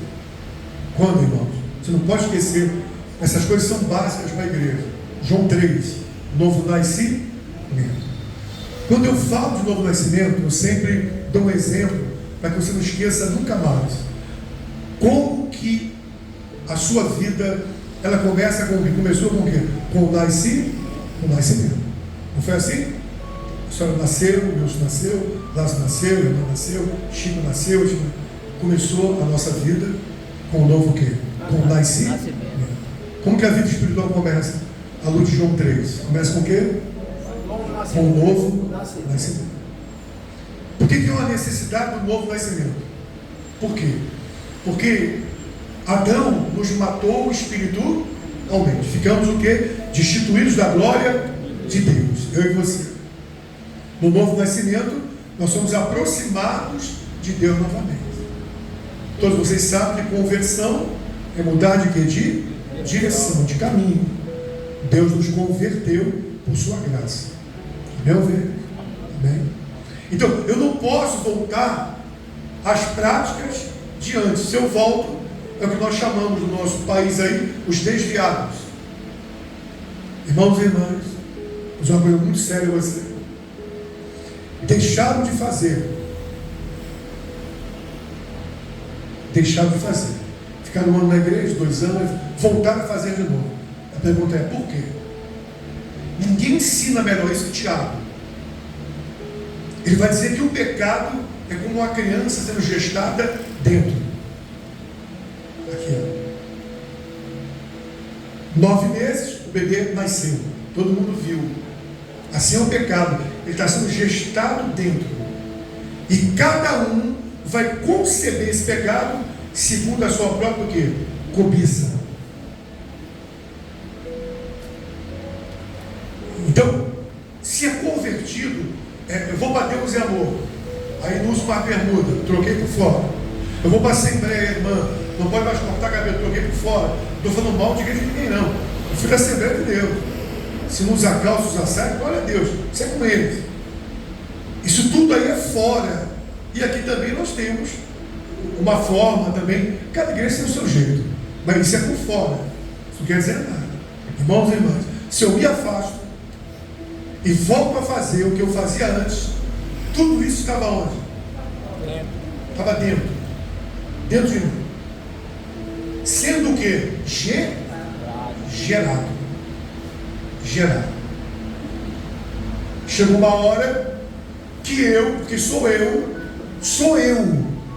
Quando, irmãos? Você não pode esquecer, essas coisas são básicas para a igreja. João 3, novo nascimento. Quando eu falo de novo nascimento, eu sempre dou um exemplo para que você não esqueça nunca mais. Como que a sua vida, ela começou com o quê? Com o nascimento. Não foi assim? A senhora nasceu, o Wilson nasceu, Lázaro nasceu, irmã nasceu, Chico nasceu. Começou a nossa vida com o novo quê? Com o nascimento. Como que a vida espiritual começa? A luz de João 3. Começa com o quê? Com o novo nascimento. Por que é uma necessidade do novo nascimento? Por quê? Porque Adão nos matou espiritualmente. Ficamos o quê? Destituídos da glória de Deus. Eu e você. No novo nascimento, nós somos aproximados de Deus novamente. Todos vocês sabem que conversão é mudar de quê? De direção, de caminho. Deus nos converteu por sua graça. Amém? Amém? Então, eu não posso voltar às práticas de antes. Se eu volto, é o que nós chamamos no nosso país aí, os desviados. Irmãos e irmãs, mas é uma coisa muito séria você. Deixaram de fazer. Ficaram um ano na igreja, 2 anos, voltaram a fazer de novo. A pergunta é, por quê? Ninguém ensina melhor isso que Tiago. Ele vai dizer que o pecado é como uma criança sendo gestada dentro. Aqui, ó. 9 meses, o bebê nasceu. Todo mundo viu. Assim é o pecado. Ele está sendo gestado dentro. E cada um vai conceber esse pecado segundo a sua própria o quê? Cobiça. Então, se é convertido, eu vou para Deus e amor. Aí não uso uma bermuda, troquei por fora. Eu vou para a Assembleia, irmã, não pode mais cortar cabelo, troquei por fora. Não estou falando mal de ninguém, não. Eu fui da Assembleia de Deus. Se não usar calça, usar saia, glória a Deus, isso é com eles. Isso tudo aí é fora. E aqui também nós temos uma forma também, cada igreja tem o seu jeito, mas isso é por fora, isso não quer dizer nada. Irmãos e irmãs, se eu me afasto e volto a fazer o que eu fazia antes, tudo isso estava onde? Estava dentro de mim, sendo o que? Gerado. Chegou uma hora que eu, porque sou eu,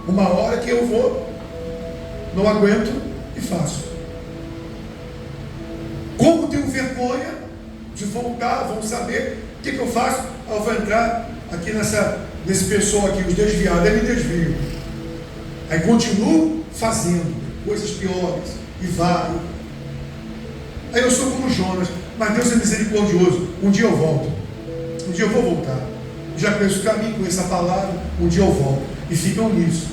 uma hora que eu não aguento e faço. Como tenho vergonha de voltar, vão saber o que eu faço. Eu vou entrar aqui nesse pessoal aqui, os desviados, aí me desvio. Aí continuo fazendo coisas piores e vai. Aí eu sou como Jonas, mas Deus é misericordioso. Um dia eu volto, um dia eu vou voltar. Já conheço o caminho, conheço a palavra, um dia eu volto. E ficam nisso.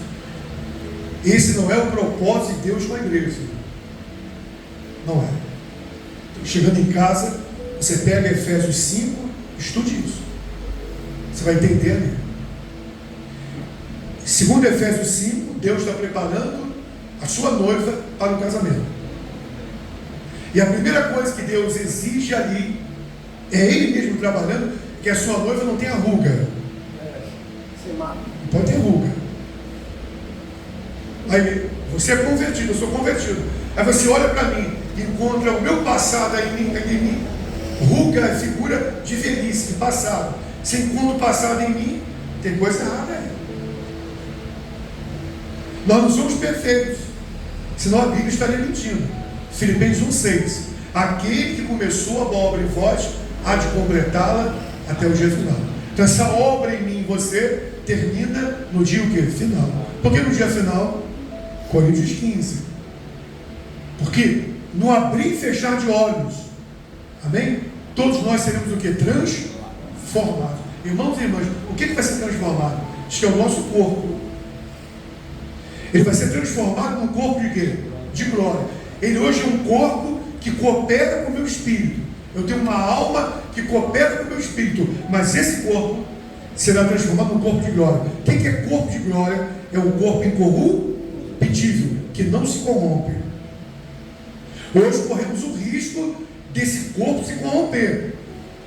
Esse não é o propósito de Deus com a igreja. Não é. Chegando em casa, você pega Efésios 5, estude isso. Você vai entender ali. Segundo Efésios 5, Deus está preparando a sua noiva para o casamento. E a primeira coisa que Deus exige ali é Ele mesmo trabalhando, que a sua noiva não tenha ruga. Não pode ter ruga. Aí você é convertido, eu sou convertido. Aí você olha para mim, encontra o meu passado aí em mim. Ruga é figura de velhice, de passado. Você encontra o passado em mim, tem coisa errada aí. Nós não somos perfeitos, senão a Bíblia estaria mentindo. Filipenses 1,6: aquele que começou a boa obra em vós há de completá-la até o dia final. Então essa obra em mim, em você, termina no dia o quê? Final. Por que no dia final? Coríntios 15. Porque no abrir e fechar de olhos, amém? Todos nós seremos o quê? Transformados. Irmãos e irmãs, o que vai ser transformado? Diz que é o nosso corpo. Ele vai ser transformado num corpo de quê? De glória. Ele hoje é um corpo que coopera com o meu espírito. Eu tenho uma alma que coopera com o meu espírito. Mas esse corpo será transformado num corpo de glória. O que é corpo de glória? É um corpo incorruptível, que não se corrompe. Hoje corremos o risco desse corpo se corromper.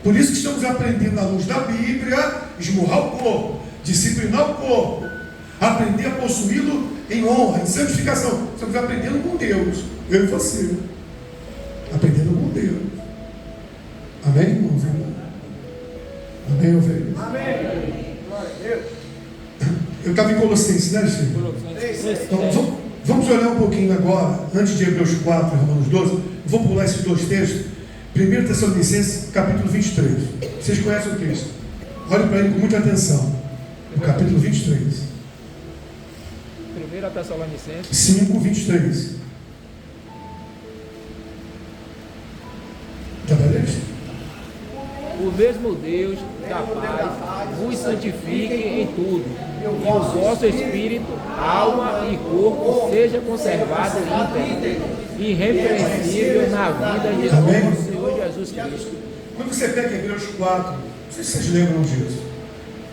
Por isso que estamos aprendendo à luz da Bíblia, esmurrar o corpo, disciplinar o corpo, aprender a possuí-lo em honra, em santificação. Estamos aprendendo com Deus, eu e você, aprendendo com Deus. Amém, irmãos? Amém, ovelhas? Amém. Glória a Deus. Eu estava em Colossenses, né, Chico? Então, vamos olhar um pouquinho agora, antes de Hebreus 4 e Romanos 12. Vou pular esses dois textos. 1 Tessalonicenses, capítulo 23. Vocês conhecem o texto? Olhem para ele com muita atenção. No capítulo 23. 1 Tessalonicenses 5, 23. Já leste? O mesmo Deus da paz vos santifique em tudo, e o vosso espírito, alma e corpo seja conservado íntegro, irrepreensível na vida de nosso Senhor Jesus Cristo. Quando você pega Hebreus 4, não sei se vocês lembram disso,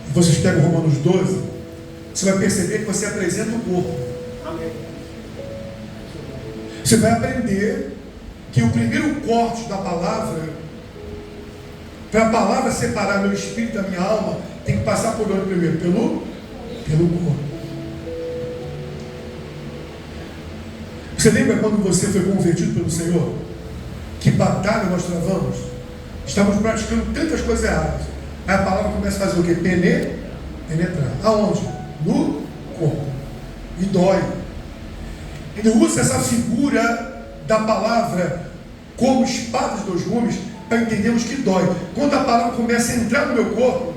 e vocês pegam Romanos 12, você vai perceber que você apresenta o corpo. Amém. Você vai aprender que o primeiro corte da palavra, para a palavra separar meu espírito da minha alma, tem que passar por onde primeiro? Pelo corpo. Você lembra quando você foi convertido pelo Senhor? Que batalha nós travamos? Estamos praticando tantas coisas erradas. Aí a palavra começa a fazer o quê? Penetrar. Aonde? No corpo. E dói. Ele usa essa figura da palavra como espada de dois gumes para entendermos que dói. Quando a palavra começa a entrar no meu corpo,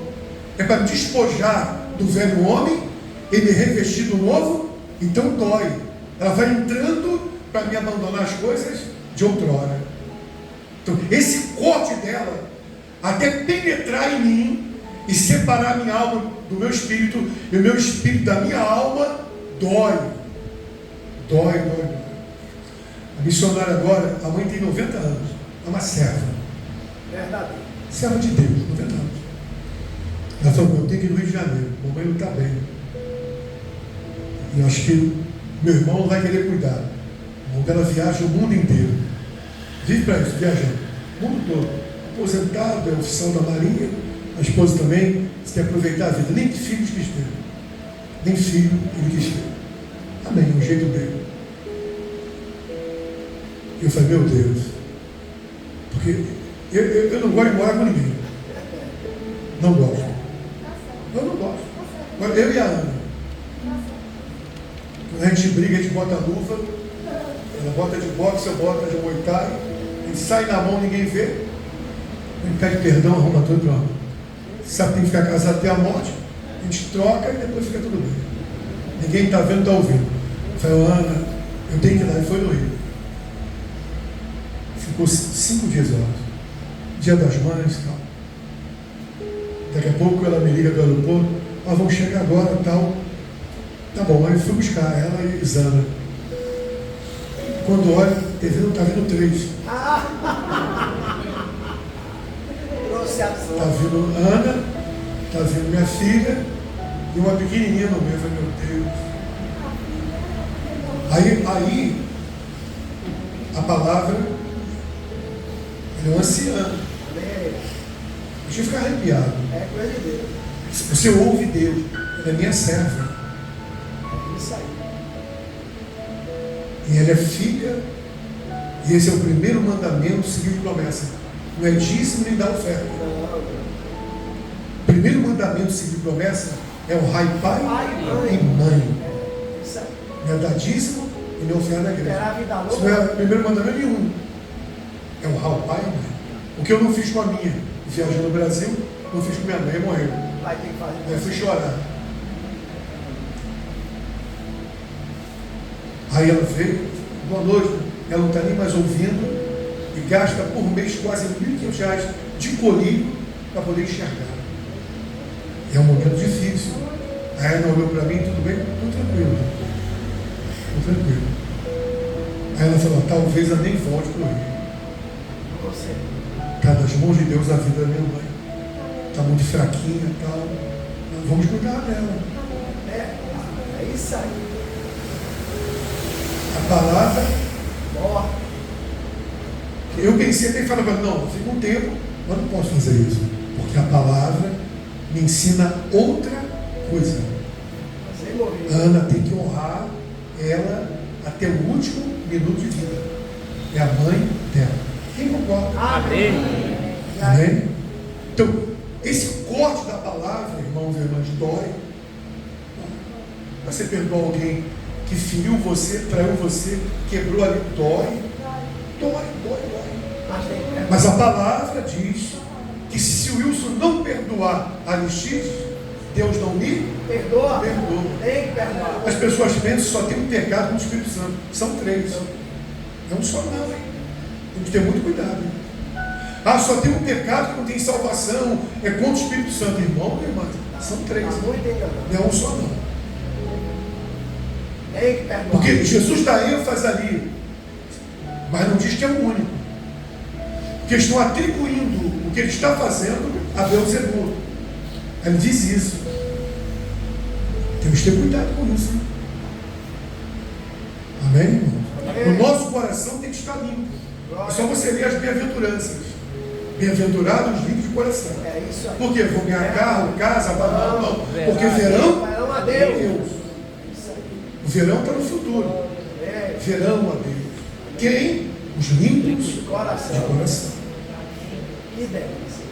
é para me despojar do velho homem e me revestir do novo, então dói. Ela vai entrando para me abandonar as coisas de outrora. Então, esse corte dela, até penetrar em mim e separar minha alma do meu espírito, e o meu espírito da minha alma, dói. Dói. A missionária agora, a mãe tem 90 anos, é uma serva. Verdadeiro. Serva de Deus, 90 anos. Ela Ela falou, eu tenho que ir no Rio de Janeiro, mamãe não está bem. E eu acho que meu irmão não vai querer cuidar. O ela viaja o mundo inteiro. Vive para isso, viajando. O mundo todo. Aposentado, é oficial da Marinha. A esposa também quer aproveitar a vida. Nem filhos quis ter. Nem filho ele quis ter. Amém, o jeito dele. Eu falei, meu Deus. Porque eu não gosto de morar com ninguém. Não gosto. Eu não gosto. Agora, eu e a Ana. Quando a gente briga, a gente bota a luva. Ela bota de boxe, eu boto de muay thai. A gente sai na mão, ninguém vê. A gente pede perdão, arruma tudo pronto. Sabe que tem que ficar casado até a morte. A gente troca e depois fica tudo bem. Ninguém está vendo, está ouvindo. Eu falei, Ana, eu tenho que ir lá. E foi no Rio. Ficou 5 dias lá. Dia das Mães e tal. Daqui a pouco ela me liga do aeroporto. Vamos chegar agora e tal. Tá bom, aí eu fui buscar ela e Zana. Quando olha, está vindo 3. Está vindo Ana, está vindo minha filha e uma pequenininha no meio. Eu falei, meu Deus. Aí a palavra, ele é um anciano. Deixa eu ficar arrepiado. É coisa de Deus. Você ouve Deus, ela é minha serva. É isso aí. E ela é filha, e esse é o primeiro mandamento, seguir promessa. Não é dízimo nem dar oferta. O primeiro mandamento, seguir promessa, é honrar pai e mãe. Isso aí. Não é dar dízimo e nem oferta na igreja. Terá a vida Isso não é louca. o primeiro mandamento nenhum. É honrar o pai e a mãe. O que eu não fiz com a minha, viajando no Brasil, não fiz com minha mãe, morreu. Vai ter que fazer. Aí eu fui chorar. Aí ela veio, boa noite, ela não está nem mais ouvindo e gasta por mês quase R$1.500 de colírio para poder enxergar. E é um momento difícil. Aí ela olhou para mim, tudo bem? Tudo tranquilo. Tudo tranquilo. Aí ela falou, talvez eu nem volte para o Rio. Você. Está nas mãos de Deus a vida da minha mãe. Está muito fraquinha e tal. Vamos cuidar dela. É isso aí. A palavra, Ó. eu pensei até e falei, não, fica um tempo, mas não posso fazer isso. Porque a palavra me ensina outra coisa. Sem morrer. A Ana tem que honrar ela até o último minuto de vida. É a mãe dela. Quem concorda? Amém. Amém? Então, esse corte da palavra, irmãos e irmãs, dói. Você perdoa alguém que feriu você, traiu você, quebrou ali, dói. Dói. Mas tem que Mas a palavra diz que se o Wilson não perdoar Aristides, Deus não me perdoa. perdoa. Tem que perdoar. As pessoas pensam que só tem um pecado com o Espírito Santo. São 3. É um só não, hein? Tem que ter muito cuidado. Hein? Só tem um pecado que não tem salvação. É contra o Espírito Santo. Irmão, irmã, são 3. Está muito enganado. Não é um só não. Tem que perdoar. Porque Jesus dá ênfase ali, mas não diz que é o único. Porque estão atribuindo o que ele está fazendo a Beelzebul. Ele diz isso. Temos que ter cuidado com isso. Né? Amém, irmão? Amém. O nosso coração tem que estar limpo. É só você ler as bem-aventuranças. Bem-aventurados os limpos de coração. É isso aí. Por quê? Vão ganhar carro, casa, não. Porque Verdade. verão Verão a é Deus. Deus. Isso aí. O verão está no futuro. É. Verão a Deus. Quem? Os limpos De de coração. coração. Que delícia.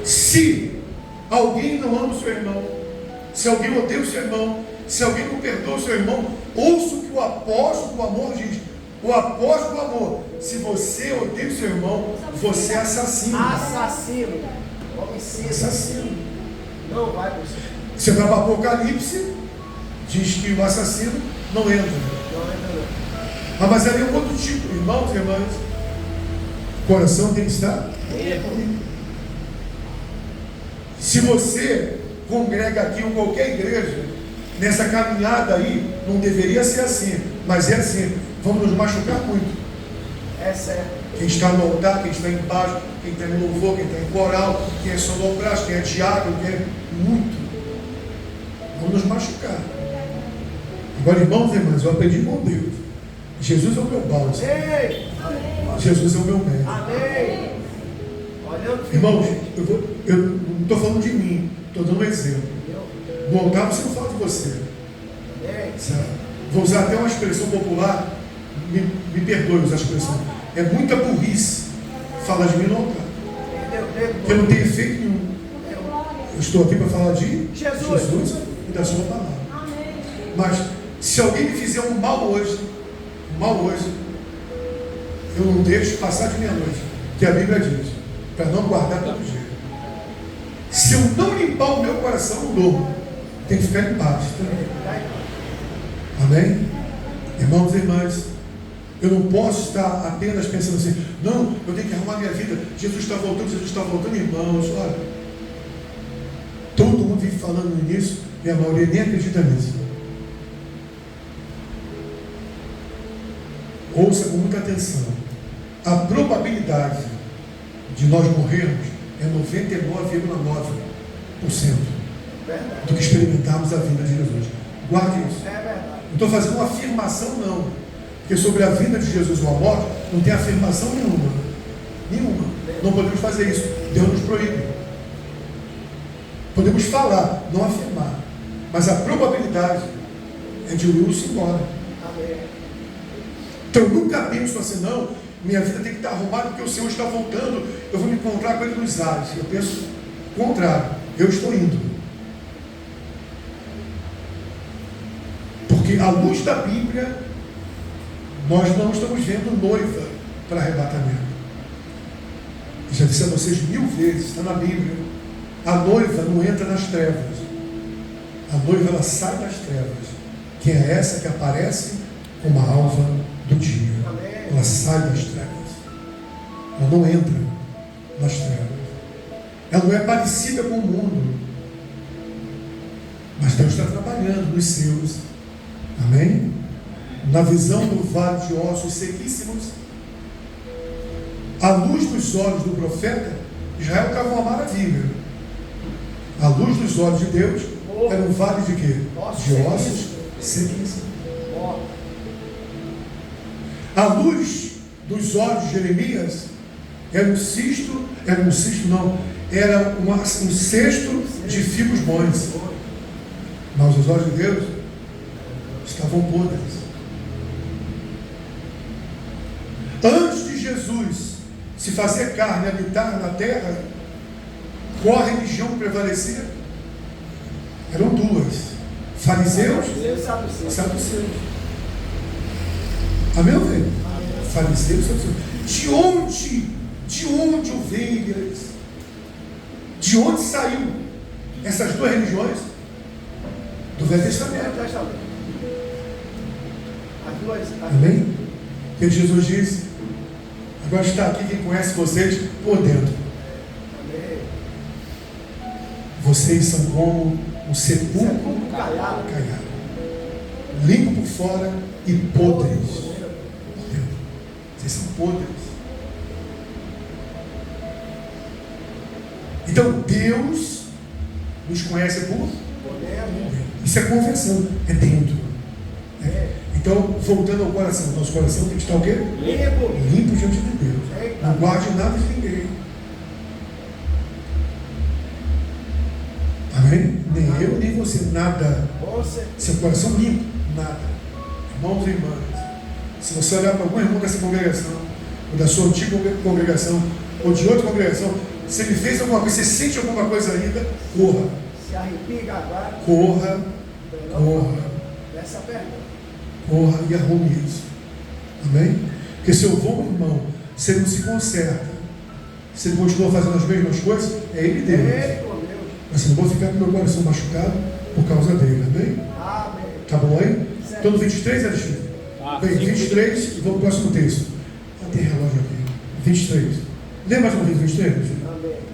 Se alguém não ama o seu irmão, se alguém odeia o seu irmão, se alguém não perdoa o seu irmão, ouça o que o apóstolo do amor diz. O apóstolo do amor, se você odeia o seu irmão, você é assassino. Assassino. Homicida. Assassino. Não vai para o céu. Você vai para o Apocalipse, diz que o assassino não entra. Não entra não. Mas ali é um outro tipo, irmãos e irmãs. O coração tem que estar. Se você congrega aqui em qualquer igreja, nessa caminhada aí, não deveria ser assim, mas é assim. Vamos nos machucar muito. É certo. Quem está no altar, quem está embaixo, quem está no louvor, quem está em coral, quem é sonoplasta, quem é diácono, quem é muito. Vamos nos machucar. Agora, irmãos e irmãs, eu aprendi com Deus. Jesus é o meu bálsamo. Jesus é o meu médico. Amém. Irmãos, eu não estou falando de mim, estou dando um exemplo. No altar você não fala de você. Certo? Vou usar até uma expressão popular, me perdoe usar a expressão. É muita burrice falar de mim no altar. Porque não tem efeito nenhum. Eu estou aqui para falar de Jesus e da sua palavra. Mas se alguém me fizer um mal hoje, eu não deixo passar de meia-noite, que a Bíblia diz, para não guardar todo dia. Se eu não limpar o meu coração, eu não durmo. Tem que ficar em paz também. Amém? Irmãos e irmãs, eu não posso estar apenas pensando assim, não, eu tenho que arrumar minha vida, Jesus está voltando, irmãos, olha. Todo mundo vive falando nisso e a maioria nem acredita nisso. Ouça com muita atenção. A probabilidade de nós morrermos é 99,9% do que experimentarmos a vinda de Jesus. Guarde isso. Não estou fazendo uma afirmação, não. Porque sobre a vinda de Jesus ou a morte, não tem afirmação nenhuma. Não podemos fazer isso. Deus nos proíbe. Podemos falar, não afirmar. Mas a probabilidade é de o ir embora. Então eu nunca penso assim, não, minha vida tem que estar arrumada porque o Senhor está voltando, eu vou me encontrar com Ele nos ares. Eu penso o contrário, eu estou indo. Porque à luz da Bíblia, nós não estamos vendo noiva para arrebatamento. Já disse a vocês 1000 vezes, está na Bíblia. A noiva não entra nas trevas. A noiva, ela sai das trevas. Quem é essa que aparece como a alva do dia? Ela sai das trevas. Ela não entra nas trevas. Ela não é parecida com o mundo. Mas Deus está trabalhando nos seus. Amém? Na visão do vale de ossos sequíssimos, à luz dos olhos do profeta, Israel estava uma maravilha. À luz dos olhos de Deus, era um vale de quê? De ossos sequíssimos. À luz dos olhos de Jeremias, era um cesto de figos bons. Mas os olhos de Deus estavam podres. Antes de Jesus se fazer carne e habitar na terra, qual a religião que prevalecia? Eram duas: fariseus e saduceus. Amém, velho? Fariseus e saduceus. De onde ovelhas? De onde saiu essas duas religiões? Do Velho Testamento. Amém? Que Jesus disse: agora está aqui quem conhece vocês por dentro. Vocês são como um sepulcro caiado, limpo por fora e podres por dentro. Vocês são podres. Então Deus nos conhece por dentro. Isso é conversão, é dentro. Então, voltando ao coração, nosso coração tem que estar o quê? Limpo diante de Deus. Não guarde nada de ninguém. Amém? Nem eu, nem você, nada. Seu coração limpo, nada. Irmãos e irmãs, se você olhar para algum irmão dessa congregação, ou da sua antiga congregação, ou de outra congregação, se ele fez alguma coisa, você sente alguma coisa ainda, corra. Se arrepia agora. Corra. Essa pergunta. Corra e arrume isso. Amém? Porque se eu vou, irmão, se ele não se conserta, se ele continua fazendo as mesmas coisas, é ele Deus. Mas eu não vou ficar com meu coração machucado por causa dele. Amém? Tá bom aí? Estou no 23, Alexandre? Bem, 23 e vamos para o próximo texto. Não tem relógio aqui. 23. Lê mais uma vez 23?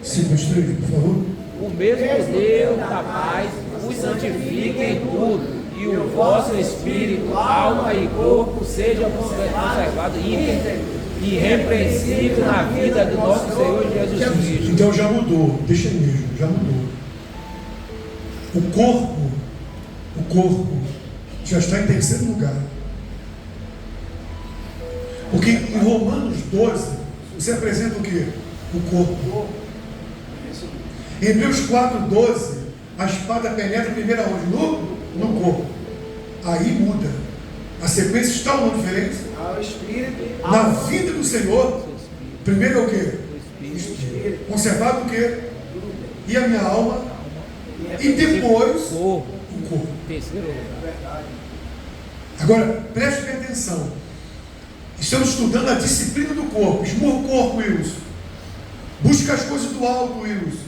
5:23, por favor. O mesmo Deus da paz os santifique em tudo, e o vosso espírito, alma e corpo sejam conservados íntegros irrepreensível na vida do nosso Senhor Jesus Cristo. Então já mudou, deixa mesmo, já mudou. O corpo já está em terceiro lugar. Porque em Romanos 12, você apresenta o quê? O corpo. Em Hebreus 4:12, a espada penetra primeiro aonde? No corpo. Aí muda. A sequência está ou não diferente? Ao Espírito. Na vida do Senhor, primeiro é o quê? O Espírito. Conservado o quê? E a minha alma. E depois Corpo. o corpo. Terceiro lugar. Agora, preste bem atenção. Estamos estudando a disciplina do corpo. Esmurra o corpo, Wilson. Busca as coisas do alto, Wilson.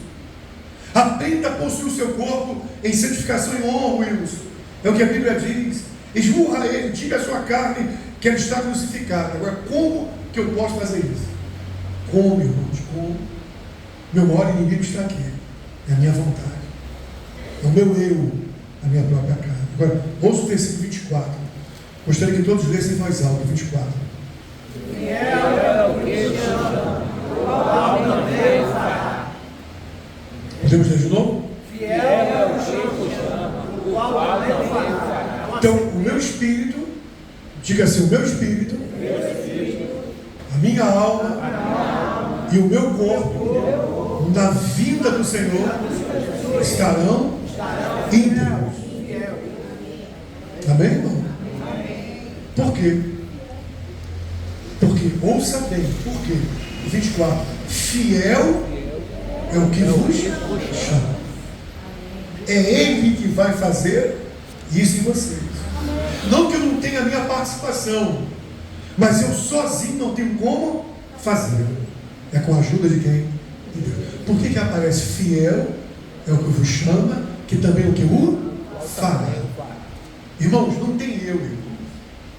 Aprenda a possuir o seu corpo em santificação e honra, Wilson. É o que a Bíblia diz. Esmurra ele, tira a sua carne, que ela está crucificada. Agora, como que eu posso fazer isso? Como, irmãos? Como? Meu maior inimigo está aqui. É a minha vontade. É o meu eu, a minha própria carne. Agora, ouça o versículo 24. Gostaria que todos lessem em voz alta, 24. Podemos ler de novo? Então, o meu espírito, diga assim, o meu espírito, a minha alma e o meu corpo, na vinda do Senhor, estarão íntegros. Amém, irmão? Por quê? Porque, ouça bem, por quê? 24. Fiel é o que vos chama. É Ele que vai fazer isso em vocês. Não que eu não tenha a minha participação, mas eu sozinho não tenho como fazer. É com a ajuda de quem? De Deus. Por que aparece fiel é o que vos chama, que também é o que o fará. Irmãos, não tem eu, irmão.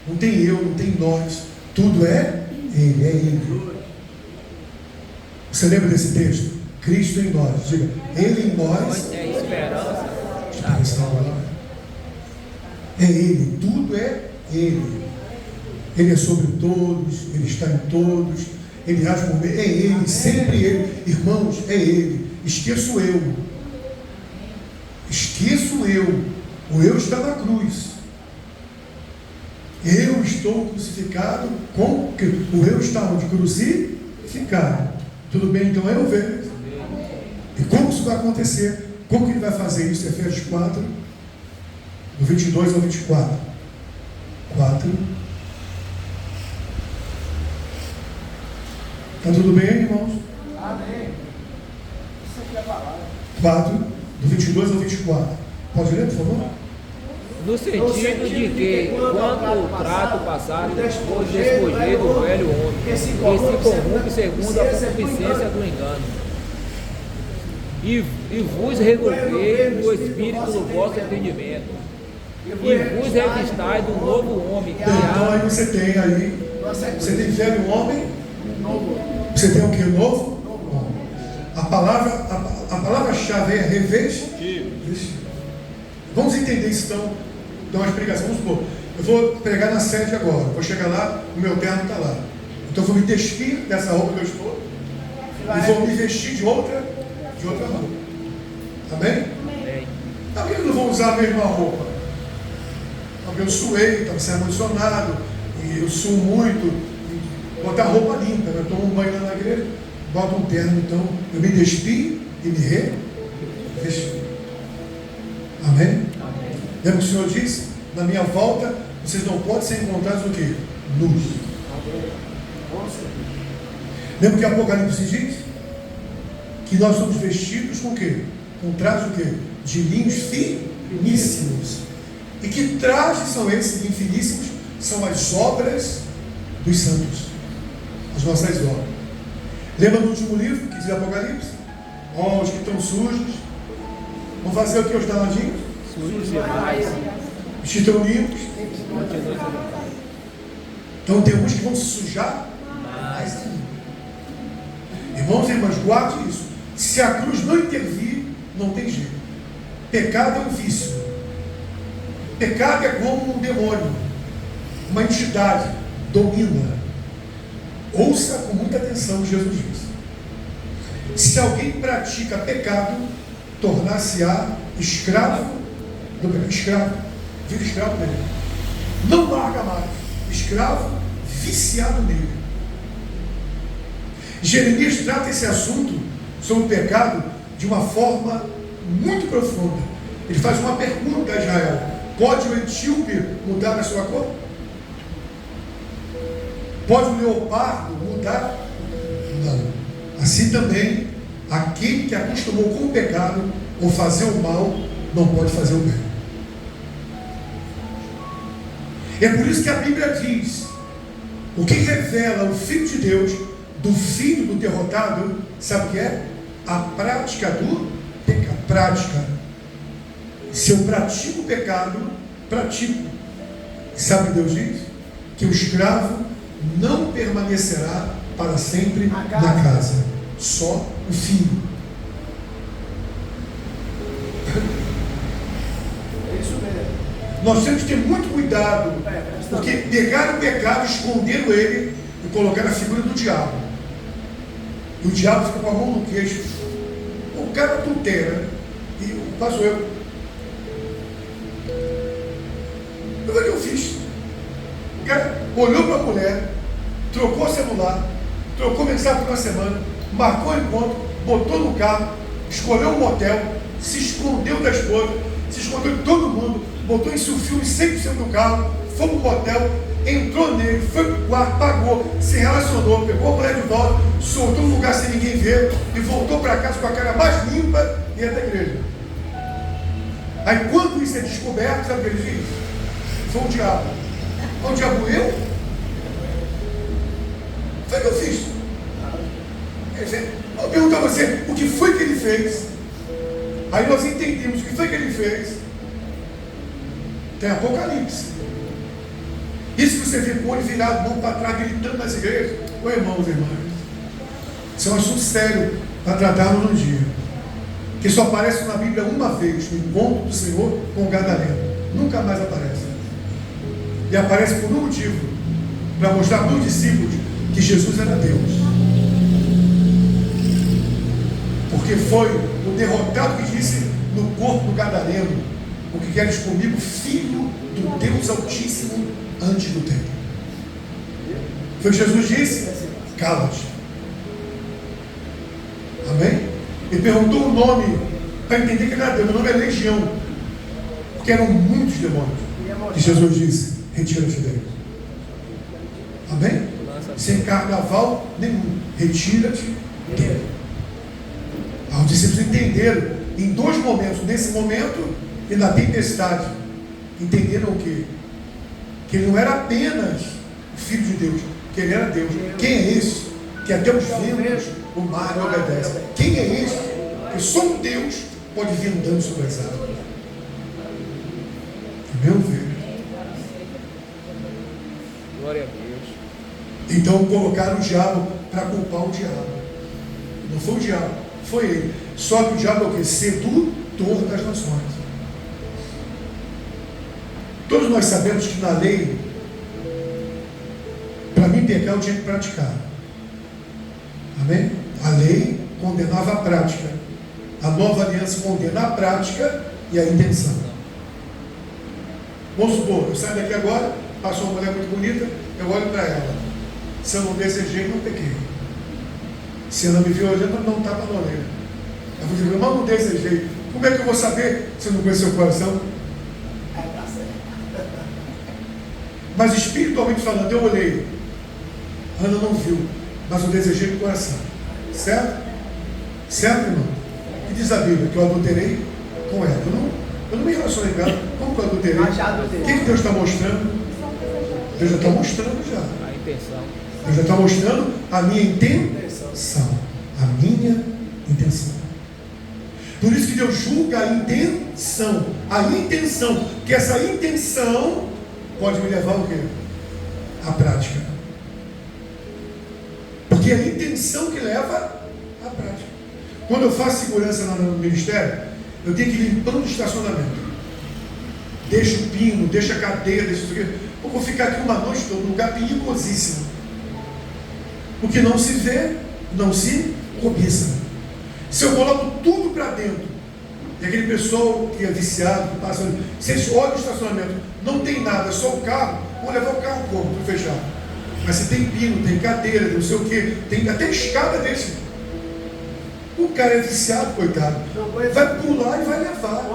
Não tem eu, não tem nós. Tudo é Ele, é Ele. Você lembra desse texto? Cristo em nós. Diga, Ele em nós. É esperança. Esperança da glória. É Ele, tudo é Ele. Ele é sobre todos, Ele está em todos, Ele age por meio. É Ele, sempre Ele. Irmãos, é Ele. Esqueço eu. Esqueço eu. O eu está na cruz. Eu estou crucificado com o eu está onde? Crucificado. Tudo bem, então eu vejo. E como isso vai acontecer? Como que ele vai fazer isso? Efésios 4, do 22 ao 24. 4. Está tudo bem, irmãos? Amém. Isso aqui é a palavra. 4, do 22 ao 24. Pode ler, por favor? No sentido de que, quando o trato passado, vos despojei do velho homem, que se corrompe segundo a concupiscência do engano, e vos renovei no espírito do vosso entendimento, e vos revistai do novo homem, Então aí criado. você tem velho homem, você tem o que? Novo? A palavra-chave é revestir. Vamos entender isso então. Então uma explicação, vamos supor, eu vou pregar na sede agora, vou chegar lá, o meu terno está lá. Então eu vou me despir dessa roupa que eu estou e vou me vestir de outra roupa. Amém? Por que eu não vou usar a mesma roupa? Porque eu suei, estava sendo condicionado, e eu suo muito, e botar roupa limpa, eu tomo um banho lá na igreja, boto um terno, então eu me despi e me revesti. Amém? Lembra que o Senhor disse? Na minha volta, vocês não podem ser encontrados o quê? Nus. Lembra que Apocalipse diz? Que nós somos vestidos com o quê? Com trajes o quê? De linhos finíssimos. E que trajes são esses linhos finíssimos? São as obras dos santos. As nossas obras. Lembra do último livro que diz Apocalipse? Ó, os que estão sujos. Vão fazer o que os danadinhos? Sujos demais. Os que estão limpos. Então tem uns que vão se sujar mais ainda. Irmãos e irmãs, guarde isso. Se a cruz não intervir, não tem jeito. Pecado é um vício. Pecado é como um demônio. Uma entidade domina. Ouça com muita atenção o que Jesus disse. Se alguém pratica pecado, tornar-se-á escravo do pecado. Escravo, vira escravo dele. Não larga mais. Escravo viciado nele. Jeremias trata esse assunto sobre o pecado de uma forma muito profunda. Ele faz uma pergunta a Israel: pode o etíope mudar a sua cor? Pode o leopardo mudar? Não. Assim também, aquele que acostumou com o pecado ou fazer o mal, não pode fazer o bem. É por isso que a Bíblia diz: o que revela o Filho de Deus do filho do derrotado, sabe o que é? A prática do pecado. Prática. Se eu pratico o pecado, pratico. E sabe o que Deus diz? Que o escravo não permanecerá para sempre na casa. Só o filho. É isso mesmo. Nós temos que ter muito cuidado, porque pegaram o pecado, esconderam ele e colocaram a figura do diabo. E o diabo fica com a mão no queixo. O cara adultera, e passo eu. O que eu fiz? O cara olhou para a mulher, trocou o celular, trocou mensagem por uma semana, marcou o encontro, botou no carro, escolheu um motel, se escondeu da esposa, se escondeu de todo mundo, botou em seu filme 100% do carro, foi para o motel, entrou nele, foi para o quarto, pagou, se relacionou, pegou a mulher de volta, soltou no lugar sem ninguém ver e voltou para casa com a cara mais limpa e ia da igreja. Aí quando isso é descoberto, sabe o que ele diz? Foi o diabo. O diabo eu? Foi o que eu fiz. Eu pergunto a você, o que foi que ele fez? Aí nós entendemos o que foi que ele fez. Tem Apocalipse. Isso que você vê com o olho virado, mão para trás, gritando nas igrejas. Ô irmãos e irmãs, isso é um assunto sério para tratarmos num dia. Que só aparece na Bíblia uma vez, no encontro do Senhor com o gadareno. Nunca mais aparece. E aparece por um motivo, para mostrar para os discípulos que Jesus era Deus. Porque foi o derrotado que disse no corpo do gadareno: o que queres comigo, filho do Deus Altíssimo, antes do tempo. Foi o que Jesus disse: cala-te. Amém? Ele perguntou o nome para entender que ele era Deus. O nome é Legião, porque eram muitos demônios. E Jesus disse: retira-te dele. Amém? Sem carnaval nenhum. Retira-te dele. Os discípulos entenderam em dois momentos, nesse momento e na tempestade. Entenderam o quê? Que ele não era apenas o Filho de Deus, que ele era Deus. Quem é esse? Que até os ventos, o mar lhe obedece. Quem é esse? Que só um Deus pode vir andando sobre as águas. Meu Deus. Glória a Deus. Então colocaram o diabo para culpar o diabo. Não foi o diabo, foi ele. Só que o diabo é o quê? Sedutor das nações. Todos nós sabemos que na lei, para mim pecar eu tinha que praticar. Amém? A lei condenava a prática. A nova aliança condena a prática e a intenção. Vamos supor, eu saio daqui agora, passou uma mulher muito bonita, eu olho para ela. Se eu não desejei, não pequei. Se ela me viu olhando, não estava na orelha. Eu vou dizer, mas não desejei. Como é que eu vou saber se eu não conhecer o coração? Mas espiritualmente falando, eu olhei. Ana não viu, mas eu desejei no coração. Certo? Certo, irmão? E diz a Bíblia que eu adulterei com ela. Eu não me relacionei com ela. Como que eu adulterei? O que Deus está mostrando? Deus já está mostrando já. A intenção. Deus já está mostrando a minha intenção. A minha intenção. Por isso que Deus julga a intenção. A intenção. Que essa intenção pode me levar ao quê? À prática. Porque é a intenção que leva à prática. Quando eu faço segurança no ministério, eu tenho que ir limpando o estacionamento. Deixa o pino, deixa a cadeia, deixa isso aqui. Eu vou ficar aqui uma noite toda, num lugar perigosíssimo. O que não se vê, não se cobiça. Se eu coloco tudo para dentro, e aquele pessoal que é viciado, que passa, se eles olham o estacionamento, não tem nada, só o carro, vão levar o carro como? Para fechar. Mas se tem pino, tem cadeira, tem não sei o que, tem até escada desse. O cara é viciado, coitado. Vai pular e vai levar.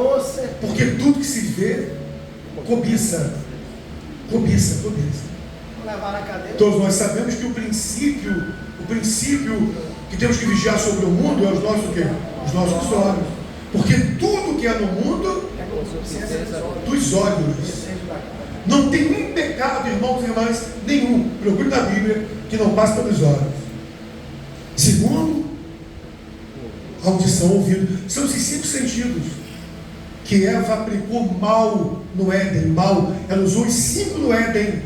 Porque tudo que se vê, cobiça. Cobiça. Todos nós sabemos que o princípio que temos que vigiar sobre o mundo é os nossos o quê? Os nossos olhos. Porque tudo que é no mundo dos olhos. Não tem um pecado, irmãos e irmãs, nenhum, procure na Bíblia, que não passe pelos olhos. Segundo, audição, ouvido. São esses 5 sentidos que Eva aplicou mal no Éden. Mal, ela usou os 5 no Éden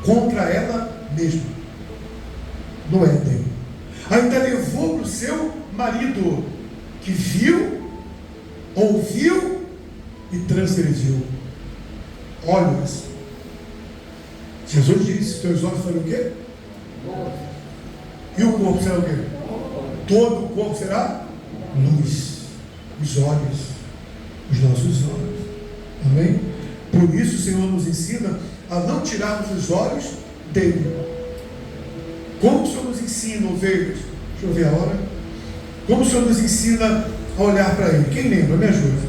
contra ela mesma. No Éden. Ainda levou para o seu marido, que viu, ouviu e transgrediu. Olhos. Jesus disse: teus olhos foram o quê? E o corpo será o quê? Todo o corpo será luz. Os olhos. Os nossos olhos. Amém? Por isso o Senhor nos ensina a não tirarmos os olhos dele. Como o Senhor nos ensina, ovelhas? Deixa eu ver a hora. Como o Senhor nos ensina a olhar para ele? Quem lembra? Me ajuda.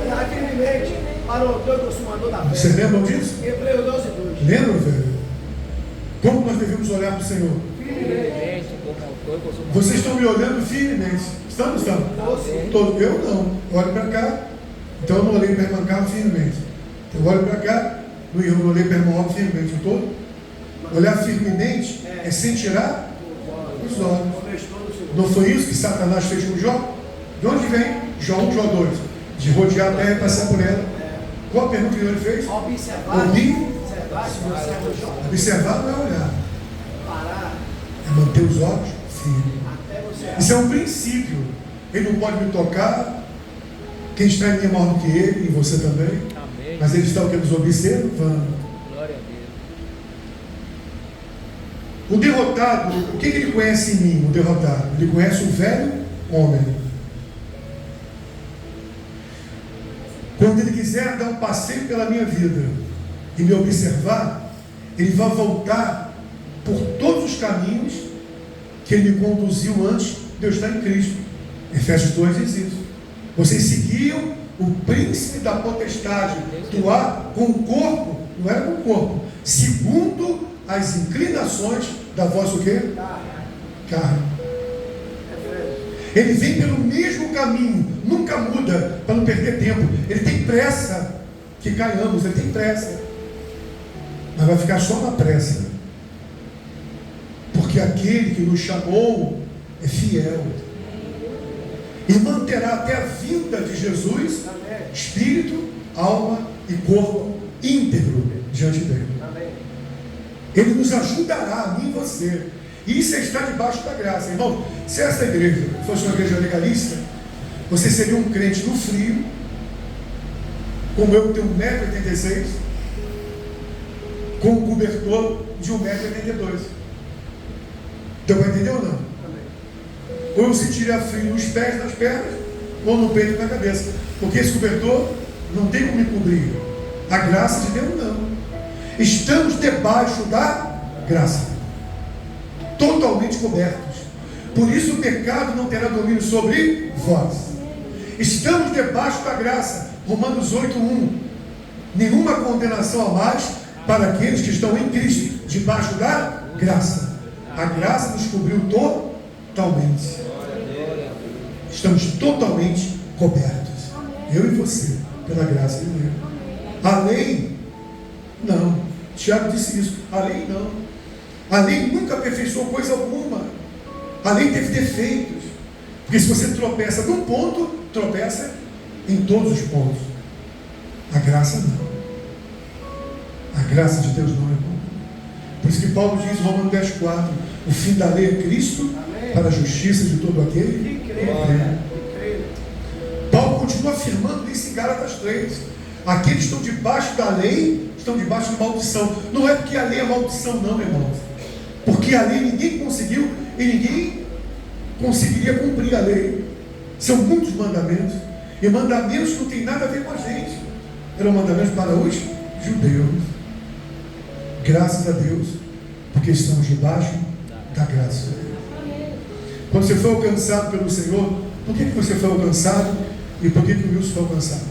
Olhar firmemente para o autor e consumador da fé. Você lembra disso? Hebreus 12:2. Lembra, velho? Como nós devemos olhar para o Senhor? Firmemente, como autor e consumador. Vocês estão me olhando firmemente. Estamos? Todo. Eu não. Olho para cá. Então eu não olhei para a irmã Carla firmemente. Eu olho para cá. Eu não olhei para a irmã Rob firmemente. Eu estou? Olhar firmemente é sem tirar os olhos. Não foi isso que Satanás fez com Jó? De onde vem? Jó 1, Jó 2. De rodear a terra e passar por ela. Qual a pergunta que ele fez? Observar não é olhar. É manter os olhos firmes. Isso é um princípio. Ele não pode me tocar. Quem está em mim é maior do que ele, e você também. Amém. Mas ele está o que? Nos observando. Glória a Deus. O derrotado, o que ele conhece em mim? O derrotado, ele conhece o velho homem. Quando ele quiser dar um passeio pela minha vida e me observar, ele vai voltar por todos os caminhos que ele me conduziu antes de eu estar em Cristo. Efésios 2 diz isso. Vocês seguiam o príncipe da potestade do ar com o corpo, não era com o corpo, segundo as inclinações da vossa o quê? Carne. Ele vem pelo mesmo caminho, nunca muda, para não perder tempo. Ele tem pressa que caiamos, ele tem pressa. Mas vai ficar só na pressa. Porque aquele que nos chamou é fiel. E manterá até a vinda de Jesus, espírito, alma e corpo íntegro diante dele. Ele nos ajudará, a mim e você. E isso é estar debaixo da graça. Irmão, se essa igreja fosse uma igreja legalista, você seria um crente no frio, como eu que tenho 1,86 m, com um cobertor de 1,82 m. Deu para entender ou não? Ou eu sentiria frio nos pés, nas pernas, ou no peito e na cabeça. Porque esse cobertor não tem como me cobrir. A graça de Deus não. Estamos debaixo da graça. Totalmente cobertos. Por isso o pecado não terá domínio sobre vós. Estamos debaixo da graça. Romanos 8:1. Nenhuma condenação a mais para aqueles que estão em Cristo, debaixo da graça. A graça nos cobriu totalmente. Estamos totalmente cobertos. Eu e você, pela graça de Deus. A lei, não. Tiago disse isso. A lei não. A lei nunca aperfeiçoou coisa alguma. A lei teve defeitos. Porque se você tropeça num ponto, tropeça em todos os pontos. A graça não. A graça de Deus não é bom. Por isso que Paulo diz, Romanos 10:4, o fim da lei é Cristo, para a justiça de todo aquele que crê. Paulo continua afirmando isso em Gálatas 3. Aqueles que estão debaixo da lei, estão debaixo de maldição. Não é porque a lei é maldição não, irmãos. Porque Porque a lei ninguém conseguiu e ninguém conseguiria cumprir a lei. São muitos mandamentos. E mandamentos não tem nada a ver com a gente. Eram mandamentos para os judeus. Graças a Deus, porque estamos debaixo da graça. Quando você foi alcançado pelo Senhor, por que você foi alcançado e por que o Wilson foi alcançado?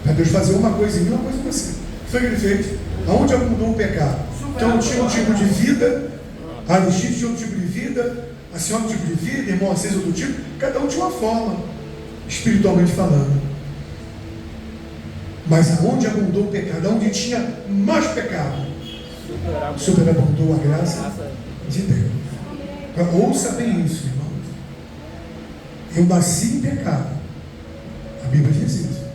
Para Deus fazer uma coisa em mim, uma coisa em você. O que foi que ele fez? Aonde abundou o pecado? Então tinha um tipo de vida, a Aristide tinha um tipo de vida, a senhora um tipo de vida, irmão Acesa outro tipo, cada um tinha uma forma, espiritualmente falando. Mas aonde abundou o pecado, aonde tinha mais pecado, superabundou a graça de Deus. Ouça bem isso, irmãos. Eu nasci em pecado, a Bíblia diz isso,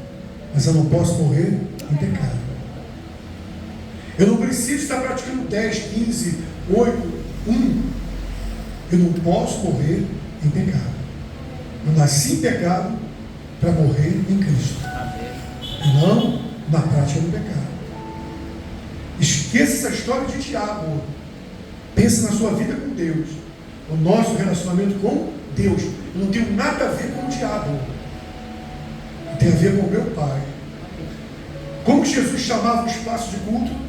mas eu não posso morrer em pecado. Eu não preciso estar praticando 10, 15, 8, 1. Eu não posso morrer em pecado. Eu nasci em pecado para morrer em Cristo. E não na prática do pecado. Esqueça essa história de diabo. Pense na sua vida com Deus. O nosso relacionamento com Deus. Eu não tenho nada a ver com o diabo. Tem a ver com o meu Pai. Como Jesus chamava o espaço de culto?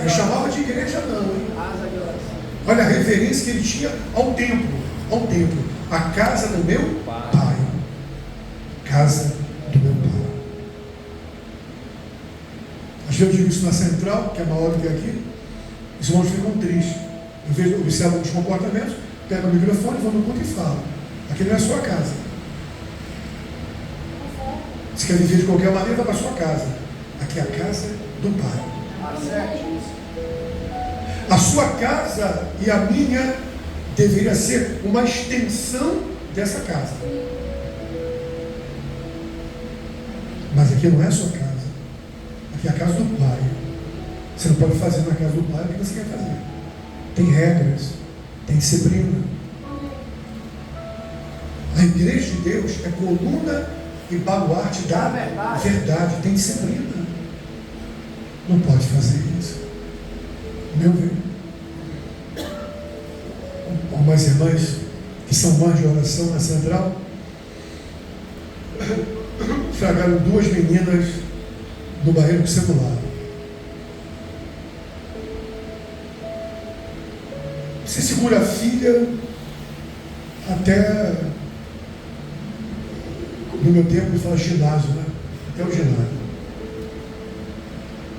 Ele chamava de igreja não, hein? Olha a reverência que ele tinha ao templo. Ao templo. A casa do meu Pai. Casa do meu Pai. Às vezes eu digo isso na central, que é maior do que aqui. Os irmãos ficam tristes. Em vez de observar os comportamentos, pega o microfone, vão no culto e fala. Aqui não é a sua casa. Se quer viver de qualquer maneira, vai para a sua casa. Aqui é a casa do Pai. A sua casa e a minha deveria ser uma extensão dessa casa. Mas aqui não é a sua casa. Aqui é a casa do Pai. Você não pode fazer na casa do Pai o que você quer fazer. Tem regras, tem disciplina. A igreja de Deus é coluna e baluarte da verdade. Tem disciplina. Não pode fazer isso. Meu ver. Algumas irmãs que são mães de oração na central fragaram 2 meninas no barreiro do celular. Você segura a filha até, no meu tempo ele fala ginásio, né? Até o ginásio.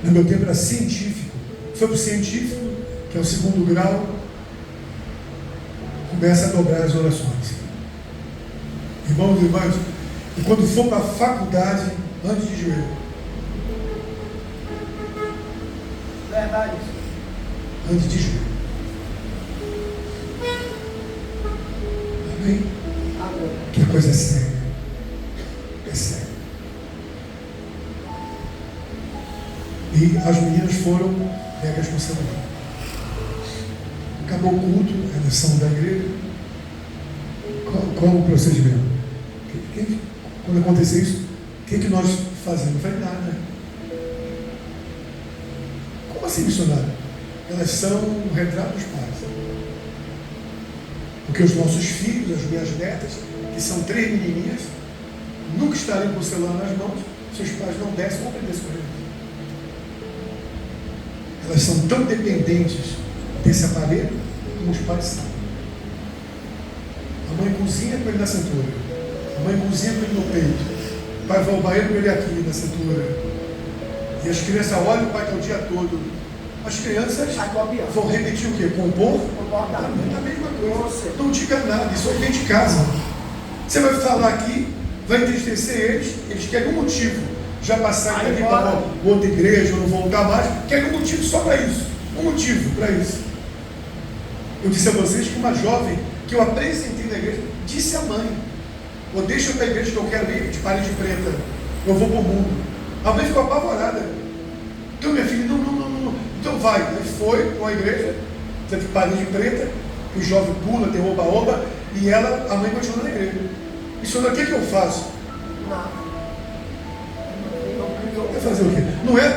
No meu tempo era científico. Foi para o científico, que é o 2º grau, começa a dobrar as orações. Irmãos e irmãs, e quando for para a faculdade, antes de joelho. Verdade. Antes de joelho. Amém? Amém. Que coisa séria. É sério. E as meninas foram pegas com o celular. Acabou o culto, a lição da igreja. Qual o procedimento? Quando acontecer isso, o que nós fazemos? Não faz nada. Como assim, missionário? Elas são um retrato dos pais. Porque os nossos filhos, as minhas netas, que são 3 menininhas, nunca estariam com o celular nas mãos se os pais não dessem ou aprendessem com eles. Elas são tão dependentes desse aparelho como os pais são. A mãe cozinha com ele na cintura. A mãe cozinha com ele no peito. O pai vai ao banheiro com ele aqui na cintura. E as crianças olham o pai que é o dia todo. As crianças vão repetir o quê? Compor? A mesma coisa. Não diga nada, isso aí vem de casa. Você vai falar aqui, vai entristecer eles querem um motivo. Já passaram ali para outra igreja, ou não voltar mais, querem um motivo só para isso. Um motivo para isso. Eu disse a vocês que uma jovem que eu apresentei na igreja disse à mãe: ou deixa eu ir para a igreja que eu quero ir de parede preta, eu vou para o mundo. A mãe ficou apavorada. Então minha filha, não. Então vai. Ele foi para a igreja de parede preta, o jovem pula, tem oba-oba, e ela, a mãe continua na igreja. Missionário, o que eu faço? Nada. Vai fazer o quê? Não é,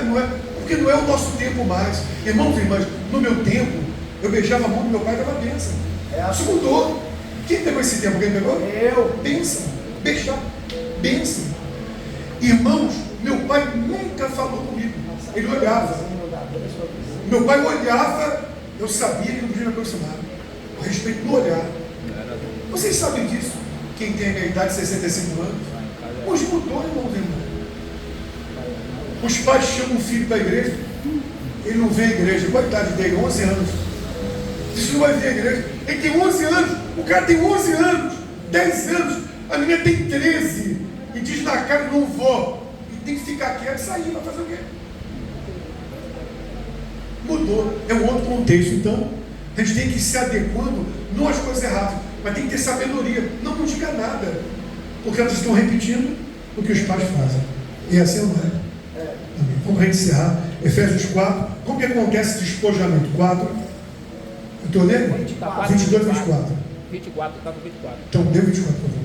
porque não é o nosso tempo mais. Irmãos e irmãs, no meu tempo, Eu beijava a mão do meu pai e dava bênção. Isso mudou. Quem pegou esse tempo? Quem pegou? Eu. Bênção. Beijar. Bênção. Irmãos, meu pai nunca falou comigo. Ele olhava. Meu pai olhava, eu sabia que não podia me aproximar. A respeito do olhar. Vocês sabem disso? Quem tem a minha idade, 65 anos. Hoje mudou, irmãos e irmãs. Os pais chamam o filho para a igreja. Ele não vem à igreja. Qual a idade dele? 11 anos. Diz que não vai vir à igreja. Ele tem 11 anos. O cara tem 11 anos. 10 anos. A menina tem 13. E diz na cara, não vou. E tem que ficar quieto e sair. Vai fazer o quê? Mudou. É um outro contexto. Então, a gente tem que ir se adequando, não às coisas erradas, mas tem que ter sabedoria. Não diga nada. Porque elas estão repetindo o que os pais fazem. E assim não é. Amém. Vamos encerrar. Efésios 4. Como que acontece esse despojamento? 4. Eu estou lendo? 22 e 24. 24, está no 24. Então, dê 24, por favor.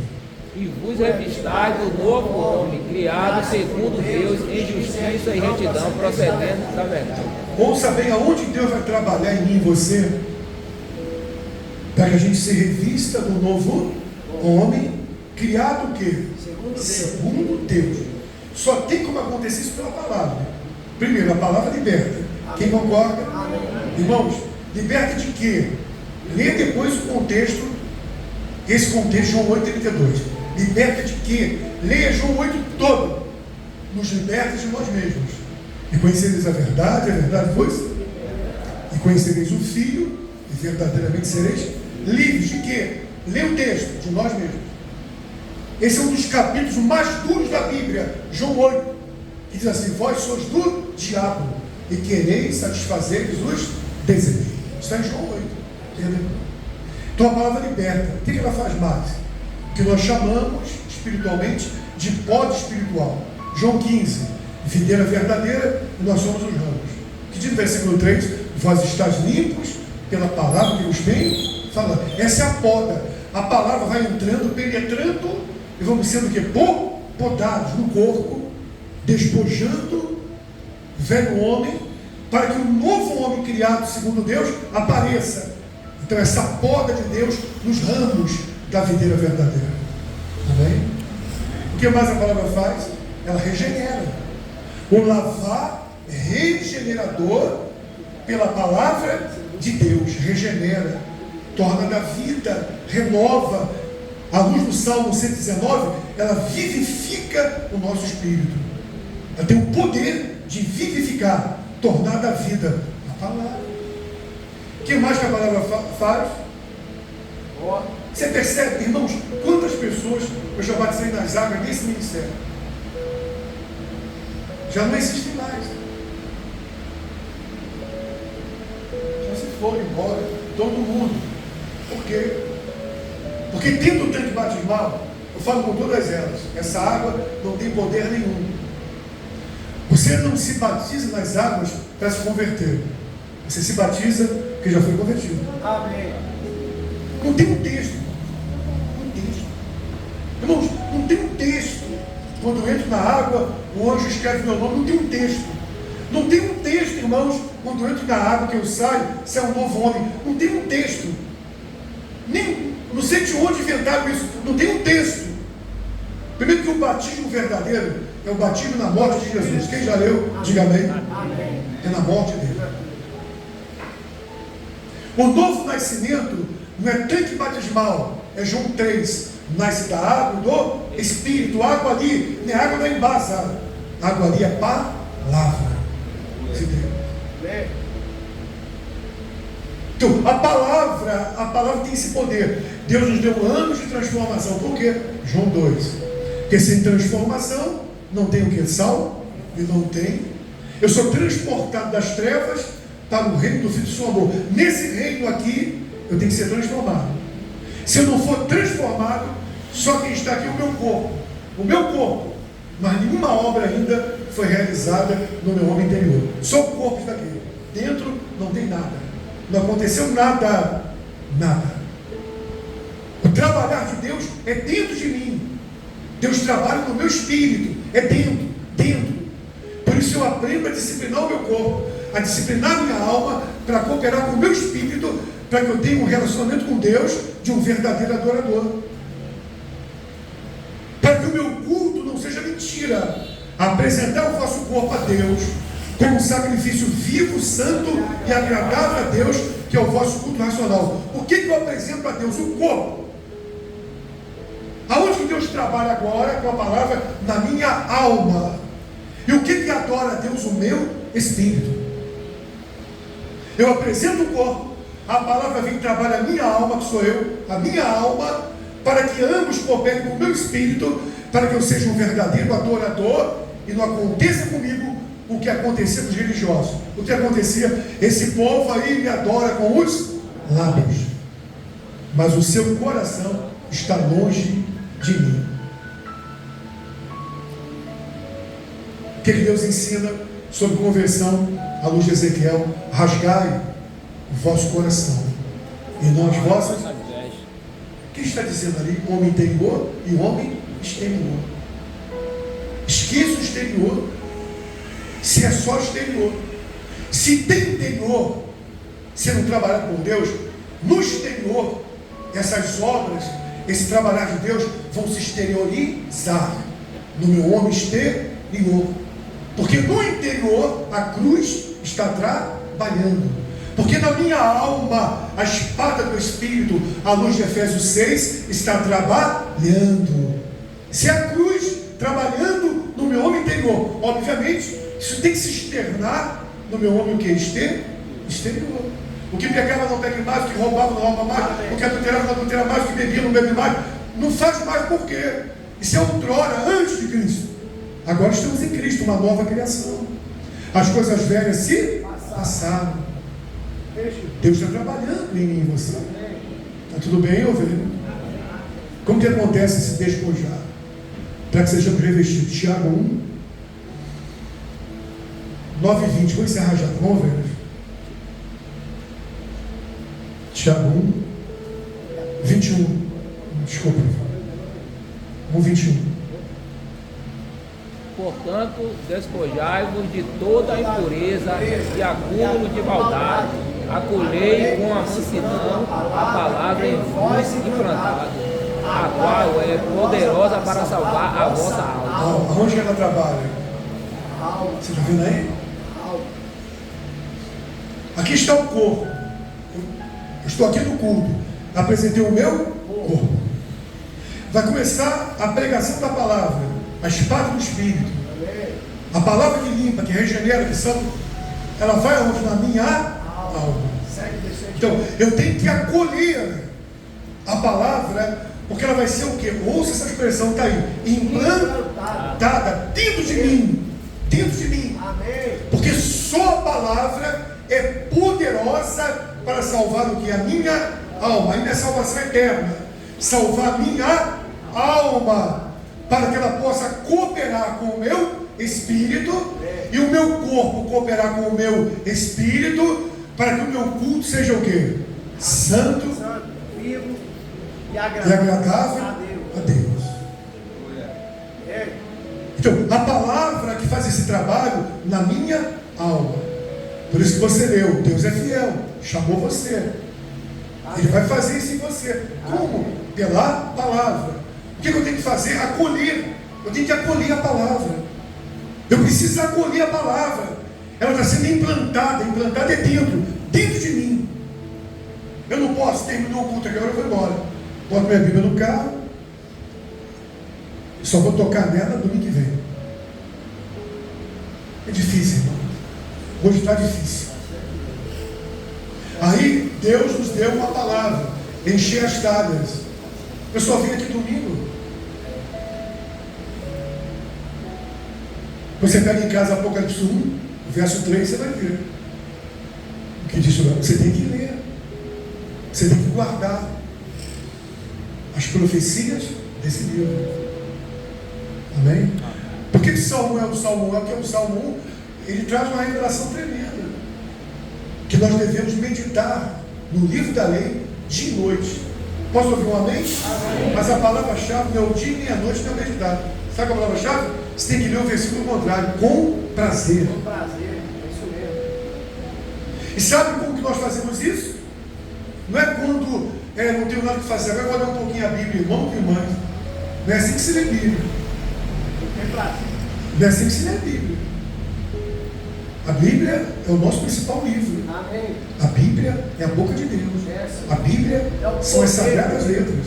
E vos revistais do novo homem, criado segundo Deus, em justiça e retidão, procedendo da verdade. Ouça bem aonde Deus vai trabalhar em mim e você, para que a gente se revista do novo homem, criado o quê? Segundo Deus. Só tem como acontecer isso pela palavra. Primeiro, a palavra liberta. Quem concorda? Irmãos, liberta de quê? Lê depois o contexto, esse contexto, João 8,32. Liberta de quê? Leia João 8 todo. Nos liberta de nós mesmos. E conhecereis a verdade vos. E conhecereis o Filho, e verdadeiramente sereis livres de quê? Lê o texto, de nós mesmos. Esse é um dos capítulos mais duros da Bíblia, João 8, que diz assim: vós sois do diabo, e quereis satisfazer os desejos. Está em João 8. Entendeu? Então a palavra liberta. O que ela faz mais? O que nós chamamos espiritualmente de poda espiritual. João 15, videira verdadeira, e nós somos os ramos. Que diz no versículo 3: vós estáis limpos pela palavra que vos tem falado. Essa é a poda. A palavra vai entrando, penetrando, e vamos sendo o quê? Podados no corpo, despojando o velho homem, para que o novo homem criado segundo Deus apareça. Então essa poda de Deus nos ramos da videira verdadeira. Amém? O que mais a palavra faz? Ela regenera. O lavar regenerador pela palavra de Deus. Regenera, torna da vida, renova. À luz do Salmo 119, ela vivifica o nosso espírito. Ela tem o poder de vivificar, tornar da vida a palavra. O que mais que a palavra faz? Você percebe, irmãos, quantas pessoas eu já batizei nas águas desse ministério? Já não existem mais. Já se foram embora, todo mundo. Por quê? Porque tendo o tanque batismal, eu falo com todas elas, essa água não tem poder nenhum. Você não se batiza nas águas para se converter. Você se batiza porque já foi convertido. Amém. Não tem um texto. Irmãos, não tem um texto. Quando eu entro na água, o anjo escreve meu nome. Não tem um texto. Não tem um texto, irmãos, quando eu entro na água, que eu saio, se é um novo homem. Não tem um texto. Não sei de onde inventaram isso. Não tem um texto. Primeiro que o batismo verdadeiro é o batismo na morte de Jesus. Quem já leu, diga amém. É na morte dele. O novo nascimento não é tanque batismal, é João 3. Nasce da água do Espírito. A água ali não é água da embasada. A água ali é palavra de Deus. Então, a palavra tem esse poder. Deus nos deu anos de transformação. Por quê? João 2. Porque sem transformação não tem o que? Sal? E não tem. Eu sou transportado das trevas para o reino do Filho do seu amor. Nesse reino aqui, eu tenho que ser transformado. Se eu não for transformado, só quem está aqui é o meu corpo. O meu corpo. Mas nenhuma obra ainda foi realizada no meu homem interior. Só o corpo está aqui. Dentro não tem nada. Não aconteceu nada. Nada. O trabalhar de Deus é dentro de mim. Deus trabalha no meu espírito. É dentro. Por isso eu aprendo a disciplinar o meu corpo. a disciplinar minha alma, para cooperar com o meu espírito, para que eu tenha um relacionamento com Deus de um verdadeiro adorador. Para que o meu culto não seja mentira. Apresentar o vosso corpo a Deus como um sacrifício vivo, santo e agradável a Deus, que é o vosso culto racional. O que eu apresento a Deus? O corpo. Aonde que Deus trabalha agora com a palavra? Na minha alma. E o que adora a Deus? O meu espírito. Eu apresento o corpo, a palavra vem e trabalha a minha alma, que sou eu, a minha alma, para que ambos cooperem com o meu espírito, para que eu seja um verdadeiro adorador e não aconteça comigo o que acontecia com os religiosos. O que acontecia? Esse povo aí me adora com os lábios, mas o seu coração está longe de mim. O que Deus ensina sobre conversão à luz de Ezequiel? Rasgai o vosso coração e não as vossas. O que está dizendo ali? Homem interior e homem exterior. Esqueça o exterior. Se é só exterior. Se tem interior, sendo trabalhado por Deus, no exterior, essas obras, esse trabalhar de Deus vão se exteriorizar no meu homem exterior. Porque no interior a cruz está trabalhando. Porque na minha alma a espada do Espírito, à luz de Efésios 6, está trabalhando. Se a cruz trabalhando no meu homem interior, obviamente isso tem que se externar no meu homem o que? Exterior. O que pegava não pegue mais, o que roubava não rouba mais, o que adulterava não adultera mais, o que bebia não bebe mais. Não faz mais por quê? Isso é outrora, antes de Cristo. Agora estamos em Cristo, uma nova criação. As coisas velhas se passaram. Deus está trabalhando em mim e você. Está tudo bem, ovelha? Como que acontece esse despojar? Para que sejamos revestidos. Tiago 1, 9 e 20. Vou encerrar já, tá bom, ovelha? Tiago 1, 21. Desculpa. 1, 21. Portanto, despojai-vos de toda a impureza e acúmulo de maldade, acolhei com a mansidão a palavra em vos implantada, a qual é poderosa para salvar a vossa alma. Aonde ela trabalha? Você está vendo aí? Aqui está o corpo. Eu estou aqui no culto. Apresentei o meu corpo. Vai começar a pregação da palavra, a espada do Espírito. A palavra que limpa, que regenera, que salva, ela vai aonde? Na minha alma. Então, eu tenho que acolher a palavra, porque ela vai ser o quê? Ouça essa expressão, está aí. Implantada dentro de mim. Dentro de mim. Porque só a palavra é poderosa para salvar o que? A minha alma. Ainda é salvação eterna. Salvar a minha alma, para que ela possa cooperar com o meu espírito e o meu corpo cooperar com o meu espírito, para que o meu culto seja o quê? Santo, vivo e agradável a Deus. Então, a palavra que faz esse trabalho na minha alma. Por isso que você leu, Deus é fiel, chamou você. Ele vai fazer isso em você. Como? Pela palavra. O que eu tenho que fazer? Acolher. Eu tenho que acolher a palavra. Eu preciso acolher a palavra. Ela está sendo implantada. Implantada é dentro de mim. Eu não posso terminar o culto aqui, agora eu vou embora. Boto minha Bíblia no carro. Só vou tocar nela domingo que vem. É difícil, irmão. Hoje está difícil. Aí Deus nos deu uma palavra, encher as talhas. Eu só vim aqui domingo. Você pega em casa Apocalipse 1, verso 3, você vai ver o que diz. Você tem que ler, você tem que guardar as profecias desse livro. Amém? Por que o Salmo é o Salmo 1? É porque o Salmo 1 ele traz uma revelação tremenda, que nós devemos meditar no livro da lei de noite. Posso ouvir um amém? Amém. Mas a palavra-chave não é o dia nem a noite, não é meditar. Sabe a palavra-chave? Você tem que ler o versículo contrário, com prazer. Com prazer, é isso mesmo. E sabe como que nós fazemos isso? Não é quando não tenho nada que fazer, agora eu vou ler um pouquinho a Bíblia, irmão e irmã. Não é assim que se lê Bíblia. Não é assim que se lê Bíblia. A Bíblia é o nosso principal livro. Amém. A Bíblia é a boca de Deus. A Bíblia são as sagradas letras.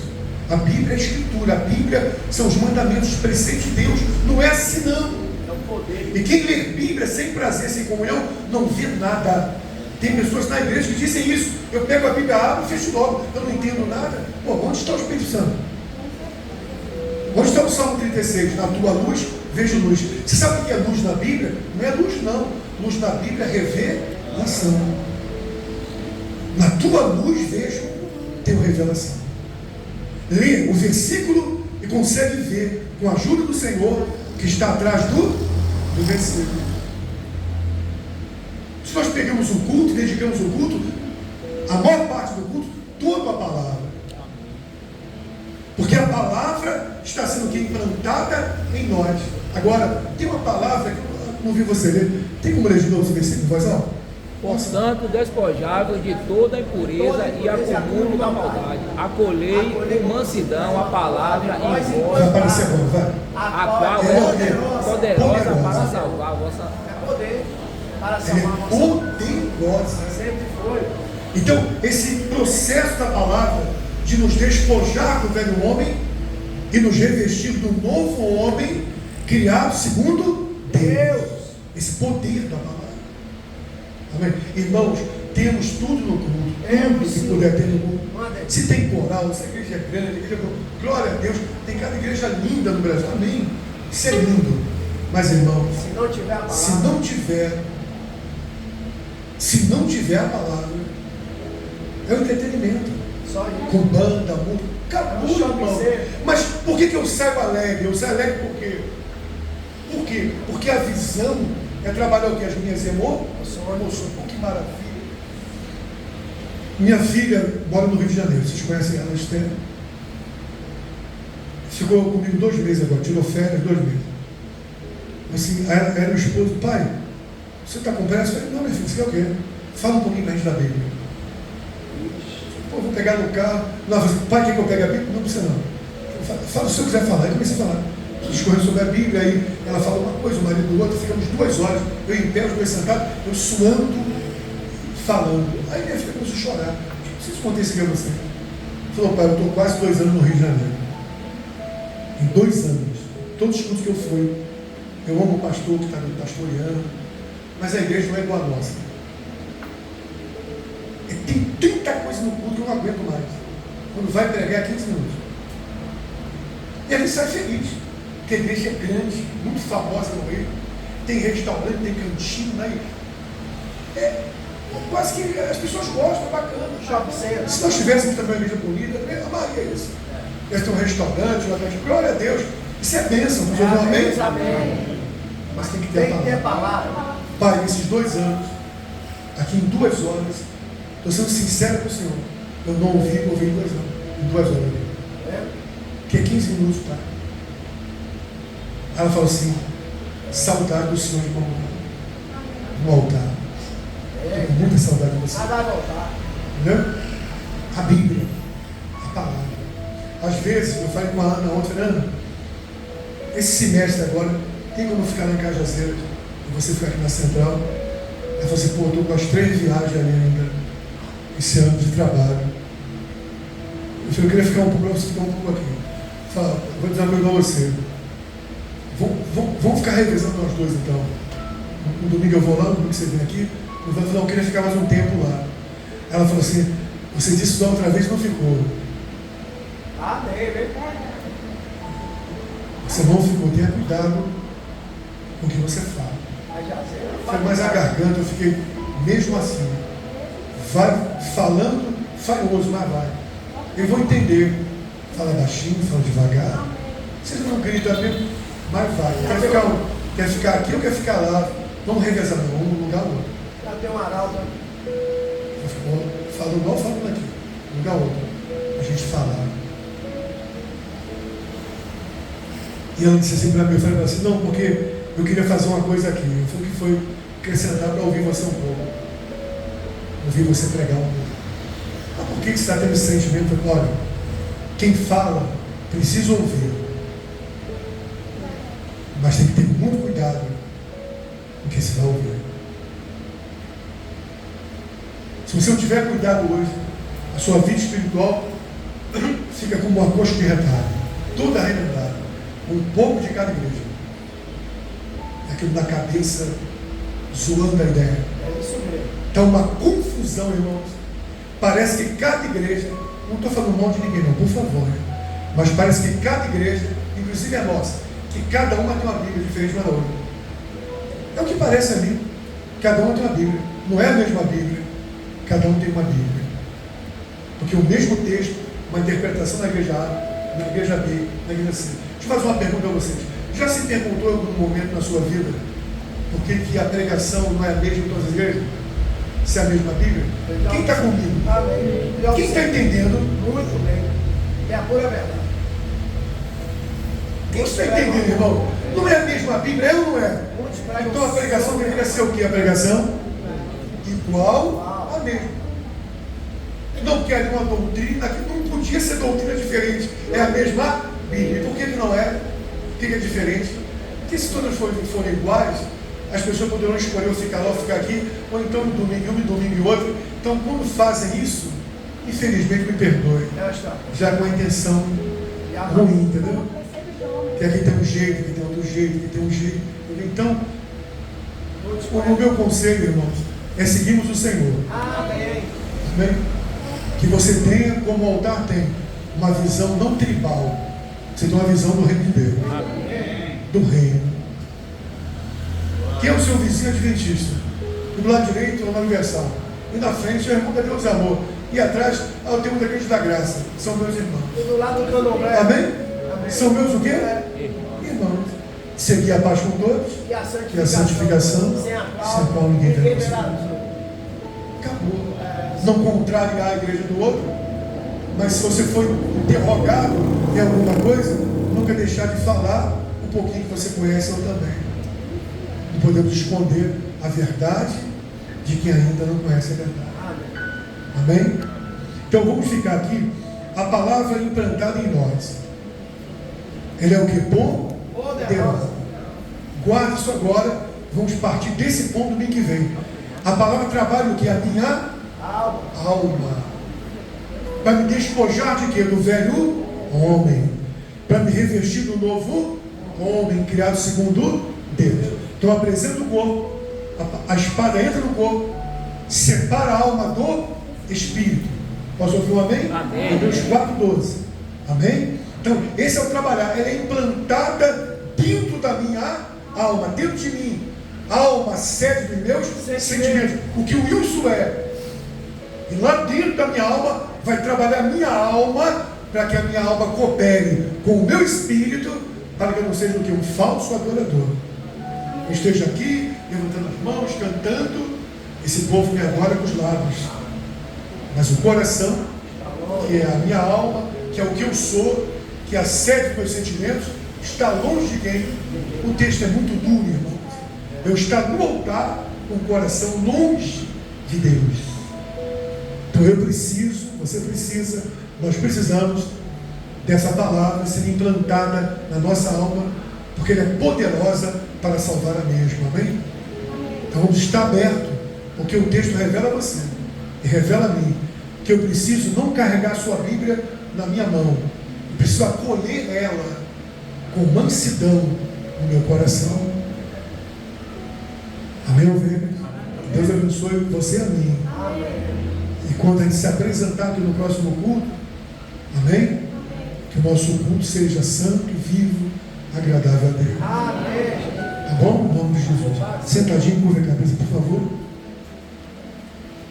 A Bíblia é a Escritura. A Bíblia são os mandamentos, os preceitos de Deus. Não é assim não. É o poder. E quem lê Bíblia sem prazer, sem comunhão, não vê nada. Tem pessoas na igreja que dizem isso. Eu pego a Bíblia, abro e fecho logo. Eu não entendo nada. Pô, onde está o Espírito Santo? Onde está o Salmo 36? Na tua luz, vejo luz. Você sabe o que é luz na Bíblia? Não é luz não. Luz na Bíblia é revelação. Na tua luz vejo, tenho revelação. Lê o versículo e consegue ver, com a ajuda do Senhor, que está atrás do versículo. Se nós pegamos o culto, dedicamos o culto, a maior parte do culto, toda a palavra. Porque a palavra está sendo aqui implantada em nós. Agora, tem uma palavra que eu não vi você ler. Tem como ler de novo esse versículo em voz alta? Portanto, despojável de toda impureza e acúmulo da maldade, acolhei com mansidão a palavra em Vai vós, aparecer agora, vai. a qual é poderosa para salvar a vossa. É poder para Ela salvar a é nossa alma. poderosa. Sempre foi. Então, esse processo da palavra de nos despojar do velho homem e nos revestir do novo homem criado segundo Deus. Esse poder da palavra. Amém? Irmãos, temos tudo no culto. Tudo que puder ter no culto. Se tem coral, se a igreja é grande, a igreja é boa. Glória a Deus. Tem cada igreja linda no Brasil. Amém? Isso é lindo. Mas, irmãos, Se não tiver a palavra, se não tiver a palavra, é o entretenimento. só isso. Com banda, música, acabou, irmão. Mas por que eu saio alegre? Eu saio alegre por quê? Por quê? Porque a visão é trabalhar o que? As minhas emoções. Pô, que maravilha. Minha filha mora no Rio de Janeiro. Vocês conhecem ela, Esther? Ficou comigo 2 meses agora. Tirou férias 2 meses. Assim, ela era o esposo. Pai, você está com pressa? Eu falei, não, minha filha, você quer o quê? Fala um pouquinho pra gente da Bíblia. Pô, vou pegar no carro. Não, assim, pai, quer que eu pegue a Bíblia? Não precisa não. Fala se eu quiser falar. Aí comecei a falar. Discorrendo sobre a Bíblia, aí ela fala uma coisa, o marido do outro, ficamos 2 horas, eu em pé, os dois sentados, eu suando, falando. Aí minha filha começou a chorar. Não sei se contei isso aqui a você. Falou, pai, eu estou quase 2 anos no Rio de Janeiro. Em 2 anos, todos os cultos que eu fui, eu amo o pastor que está me pastoreando, mas a igreja não é igual a nossa. E tem tanta coisa no culto que eu não aguento mais. Quando vai pregar 15 minutos. E a gente sai feliz. Porque a igreja é grande, muito famosa no Rio, tem restaurante, tem cantinho, né? Quase que as pessoas gostam, é bacana. Se nós tivéssemos também uma igreja bonita, eu amaria isso. Eles têm um restaurante, uma cantina, glória a Deus, isso é bênção, não é amém? Amém. Mas tem que ter a palavra. Pai, nesses 2 anos, aqui em 2 horas, estou sendo sincero com o Senhor, eu não ouvi em 2 anos, em 2 horas. Que é 15 minutos, pai. Ela falou assim, saudade do Senhor no altar. Estou com muita saudade de você. Entendeu? A Bíblia, a palavra. Às vezes, eu falei com a Ana ontem, Ana, esse semestre agora, tem como ficar lá em Cajazeiras e você ficar aqui na Central? Ela falou assim, pô, eu estou com as 3 viagens ali ainda, esse ano de trabalho. Eu falei, eu queria ficar um pouco, você ficar um pouco aqui. Fala, vou dizer uma coisa para você. Vamos ficar revezando nós dois então. No domingo eu vou lá, no domingo você vem aqui. Eu falei, não, eu queria ficar mais um tempo lá. Ela falou assim, você disse da outra vez e não ficou. Amém, vem. Você não ficou, tenha cuidado com o que você fala. Foi mais a garganta, eu fiquei mesmo assim. Vai falando, falhoso, mas vai. Eu vou entender. Fala baixinho, fala devagar. Vocês não gritam mesmo, mas vai. Quer ficar aqui ou quer ficar lá? Vamos revezar, não, um lugar ou outro. Já tem um arauto. Fala igual falando aqui, um lugar ou outro. A gente falar. E ela disse assim para mim, eu falei assim, não, porque eu queria fazer uma coisa aqui. Eu falei que foi acrescentar para ouvir você um pouco. ouvir você pregar um pouco. Mas por que você está tendo esse sentimento? Olha, quem fala precisa ouvir, mas tem que ter muito cuidado com o que se vai ouvir. Se você não tiver cuidado hoje, a sua vida espiritual fica como uma coxa de retalho, toda arrebentada, um pouco de cada igreja. É aquilo na cabeça, zoando a ideia. É isso mesmo. Está uma confusão, irmãos. Parece que cada igreja, não estou falando mal de ninguém não, por favor, né? Mas parece que cada igreja, inclusive a nossa, que cada uma tem uma Bíblia diferente uma da outra. É o que parece a mim. Cada uma tem uma Bíblia. Não é a mesma Bíblia. Cada um tem uma Bíblia. Porque o mesmo texto, uma interpretação na igreja A, na igreja B, na igreja C. Deixa eu fazer uma pergunta a vocês. Já se perguntou em algum momento na sua vida por que a pregação não é a mesma em todas as igrejas? Se é a mesma Bíblia? Quem está comigo? Amém. Quem está entendendo? Muito bem. É a pura verdade. Quem está entendendo, irmão? Não é a mesma Bíblia, é ou não é? Muitos pregam Então a pregação deveria ser o quê? A pregação igual a mesma. Não querem uma doutrina que não podia ser doutrina diferente. É a mesma Bíblia. E por que não é? Por que é diferente? Porque se todas forem iguais, as pessoas poderão escolher ou ficar lá ou ficar aqui, ou então no domingo um e domingo e outro. Então quando fazem isso, infelizmente me perdoe, já com a intenção ruim, entendeu? Que aqui tem um jeito, que tem outro jeito, que tem um jeito. Então, o meu conselho, irmãos, é seguirmos o Senhor. Amém. Amém? Que você tenha, como o altar tem, uma visão não tribal. Você tem uma visão do reino de Deus. Do reino. Quem é o seu vizinho adventista? Do lado direito é o universal. E na frente é o irmão da Deus Amor. E atrás é o tempo da Igreja da Graça. São meus irmãos. E do lado do candomblé. Amém? Amém. São meus o quê? Irmãos. Seguir a paz com todos. E a E a santificação. Sem a Sem qual ninguém tem verá. possível. Acabou. Não contrariar a igreja do outro. Mas se você for interrogado em alguma coisa, nunca deixar de falar um pouquinho que você conhece eu também. Não podemos esconder a verdade de quem ainda não conhece a verdade. Amém? Então vamos ficar aqui. A palavra implantada em nós. Ele é o que? Bom? Poderosa. Guarde isso agora. Vamos partir desse ponto domingo que vem. A palavra trabalha o que? A minha alma. Para me despojar de quê? Do velho homem. Para me revestir do novo homem, criado segundo Deus. Então apresenta o corpo. A espada entra no corpo. Separa a alma do espírito. Posso ouvir um amém? Amém. Hebreus 4:12. Amém? Então, esse é o trabalhar. Ela é implantada dentro da minha alma, dentro de mim. Alma, sede dos meus sentimentos. O que o Wilson é. E lá dentro da minha alma, vai trabalhar a minha alma, para que a minha alma coopere com o meu espírito, para que eu não seja o que? Um falso adorador. Eu esteja aqui, levantando as mãos, cantando. Esse povo me adora com os lábios. Mas o coração, que é a minha alma, que é o que eu sou, que é a sede dos meus sentimentos, está longe de quem? O texto é muito duro, irmãos. Eu estar no altar com o coração longe de Deus. Então eu preciso, você precisa, nós precisamos dessa palavra ser implantada na nossa alma, porque ela é poderosa para salvar a mesma. Amém? Então vamos estar abertos, porque o texto revela a você e revela a mim que eu preciso não carregar a sua Bíblia na minha mão. Eu preciso acolher ela com mansidão no meu coração. Amém, ovelhas? Deus abençoe você e a mim. E quando a gente se apresentar aqui no próximo culto, amém? Que o nosso culto seja santo, vivo, agradável a Deus. Tá bom? Em nome de Jesus. Sentadinho, curva a cabeça, por favor.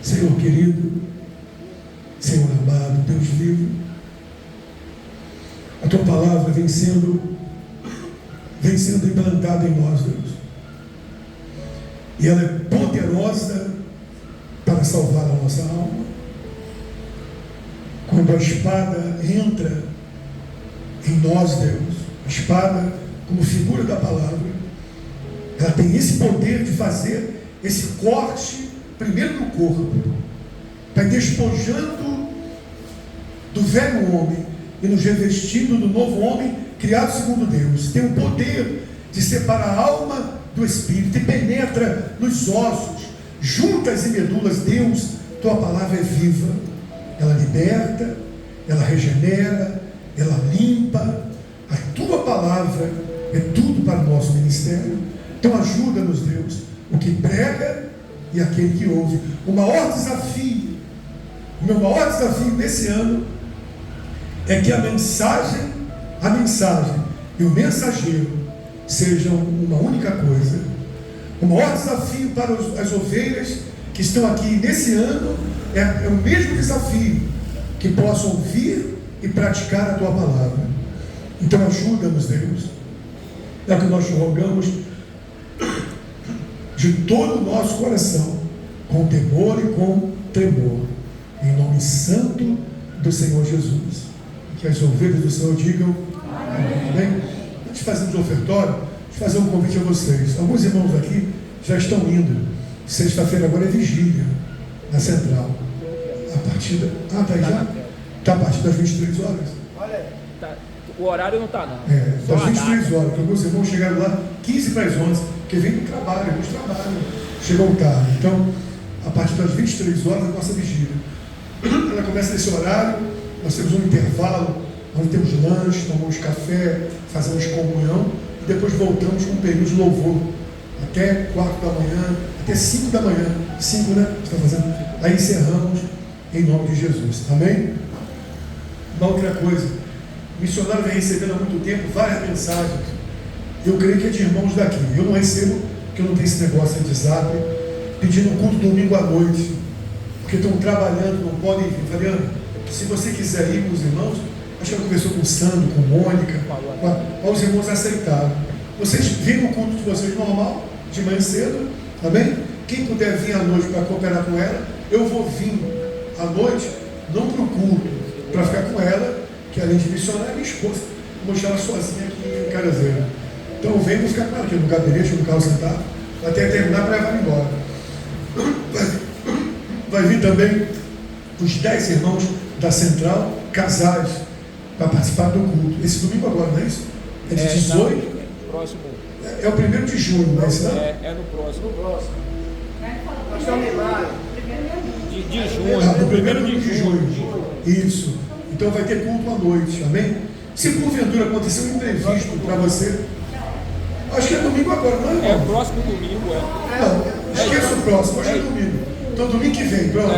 Senhor querido, Senhor amado, Deus vivo, a tua palavra vem sendo implantada em nós, Deus. E ela é poderosa para salvar a nossa alma. Quando a espada entra em nós, Deus, a espada como figura da palavra, ela tem esse poder de fazer esse corte primeiro no corpo, vai despojando do velho homem e nos revestindo do novo homem criado segundo Deus. Tem o poder de separar a alma do espírito e penetra nos ossos, juntas e medulas. Deus, tua palavra é viva, ela liberta, ela regenera, ela limpa. A tua palavra é tudo para o nosso ministério. Então ajuda-nos, Deus, o que prega e aquele que ouve. O meu maior desafio nesse ano é que a mensagem e o mensageiro sejam uma única coisa. O maior desafio para as ovelhas que estão aqui nesse ano é o mesmo desafio, que possam ouvir e praticar a tua palavra. Então ajuda-nos, Deus, é o que nós te rogamos de todo o nosso coração, com temor e com tremor, em nome santo do Senhor Jesus. Que as ovelhas do Senhor digam amém. Antes de fazermos o ofertório, deixa eu fazer um convite a vocês. Alguns irmãos aqui já estão indo. Sexta-feira agora é vigília na central. A partir da... tá aí já? Está a partir das 23 horas. Olha aí. Tá, o horário não está, não. Das 23 horas, porque alguns irmãos chegaram lá 15 para as 11, porque vem do trabalho, alguns trabalham, chegam tarde. Então, a partir das 23 horas, a nossa vigília. Ela começa nesse horário, nós temos um intervalo, onde temos lanche, tomamos café, fazemos comunhão, e depois voltamos com um período de louvor, até 4 da manhã, até 5 da manhã, 5, né? Está fazendo? Aí encerramos em nome de Jesus, amém? Uma outra coisa, o missionário vem recebendo há muito tempo várias mensagens. Eu creio que é de irmãos daqui. Eu não recebo, porque eu não tenho esse negócio de zap, pedindo um culto domingo à noite, porque estão trabalhando, não podem vir. Falei, se você quiser ir com os irmãos, acho que ela conversou com o Sandro, com Mônica, os irmãos aceitaram. Vocês viram o culto de vocês normal, de manhã cedo, amém? Quem puder vir à noite para cooperar com ela, eu vou vir à noite, não para o culto, para ficar com ela, que além de missionária é minha esposa, vou deixar ela sozinha aqui em Carazeira. Então eu venho, vou ficar com ela aqui no gabinete, no carro sentado, até terminar para levar embora. Vai vir também os 10 irmãos da central, casais, para participar do culto. Esse domingo agora, não é isso? É de 18? Próximo. É o 1º de junho, não é isso? É no próximo. Nós estamos em maio. De junho. No 1º de junho. Isso. Então vai ter culto à noite, amém? Se porventura acontecer um imprevisto para você, acho que é domingo agora, não é, irmão? É o próximo domingo, Não, esqueça o próximo, hoje é domingo. Então domingo que vem, pronto.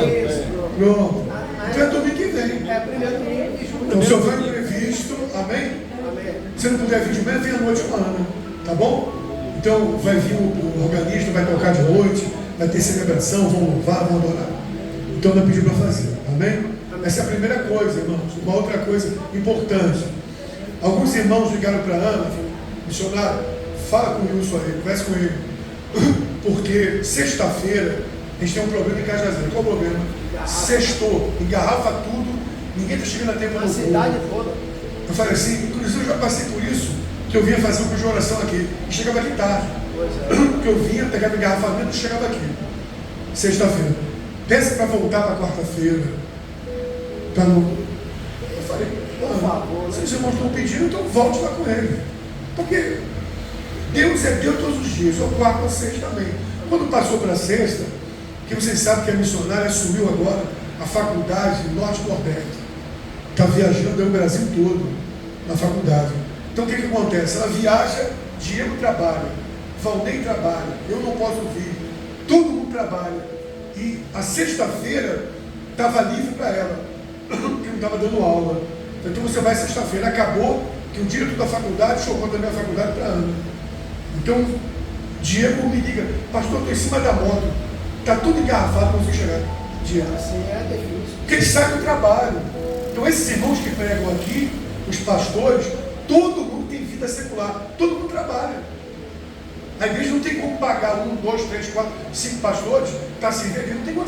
Pronto. Então é domingo que vem. É primeiro domingo de junho. Então se houver imprevisto, amém? Amém. Se não puder vir de manhã, vem à noite com a Ana, tá bom? Então vai vir o organista, vai tocar de noite, vai ter celebração, vão louvar, vão adorar. Então não pediu para fazer, amém? Essa é a primeira coisa, irmãos. Uma outra coisa importante. Alguns irmãos ligaram para a Ana, missionário, fala com o Wilson aí, conversa com ele. Porque sexta-feira a gente tem um problema em Cajazeiras. Qual o problema? Sextou, engarrafa tudo, ninguém está chegando a tempo no cidade toda. Eu falei assim, inclusive eu já passei por isso, que eu vinha fazer um curso de oração aqui, e chegava aqui tarde. Porque eu vinha, pegava engarrafamento e chegava aqui. Sexta-feira. Peça para voltar para quarta-feira. Para não. Eu falei, por favor, se os irmãos estão pedindo, então volte lá com ele. Porque Deus é Deus todos os dias, ou quarta ou sexta também. Quando passou para a sexta, que vocês sabem que a missionária assumiu agora a faculdade Norte e Nordeste. Está viajando o Brasil todo na faculdade. Então o que acontece? Ela viaja, Diego trabalha, Valnei trabalha, eu não posso vir, todo mundo trabalha. E a sexta-feira estava livre para ela, que não estava dando aula. Então você vai sexta-feira, acabou que o diretor da faculdade chocou também a faculdade para Ana. Então Diego me liga, pastor, estou em cima da moto, está tudo engarrafado para você chegar. Diego. Assim é difícil. Porque eles saem do trabalho. Então esses irmãos que pregam aqui, os pastores, todo mundo tem vida secular, todo mundo trabalha. A igreja não tem como pagar 1, 2, 3, 4, 5 pastores, está servindo, não tem condição.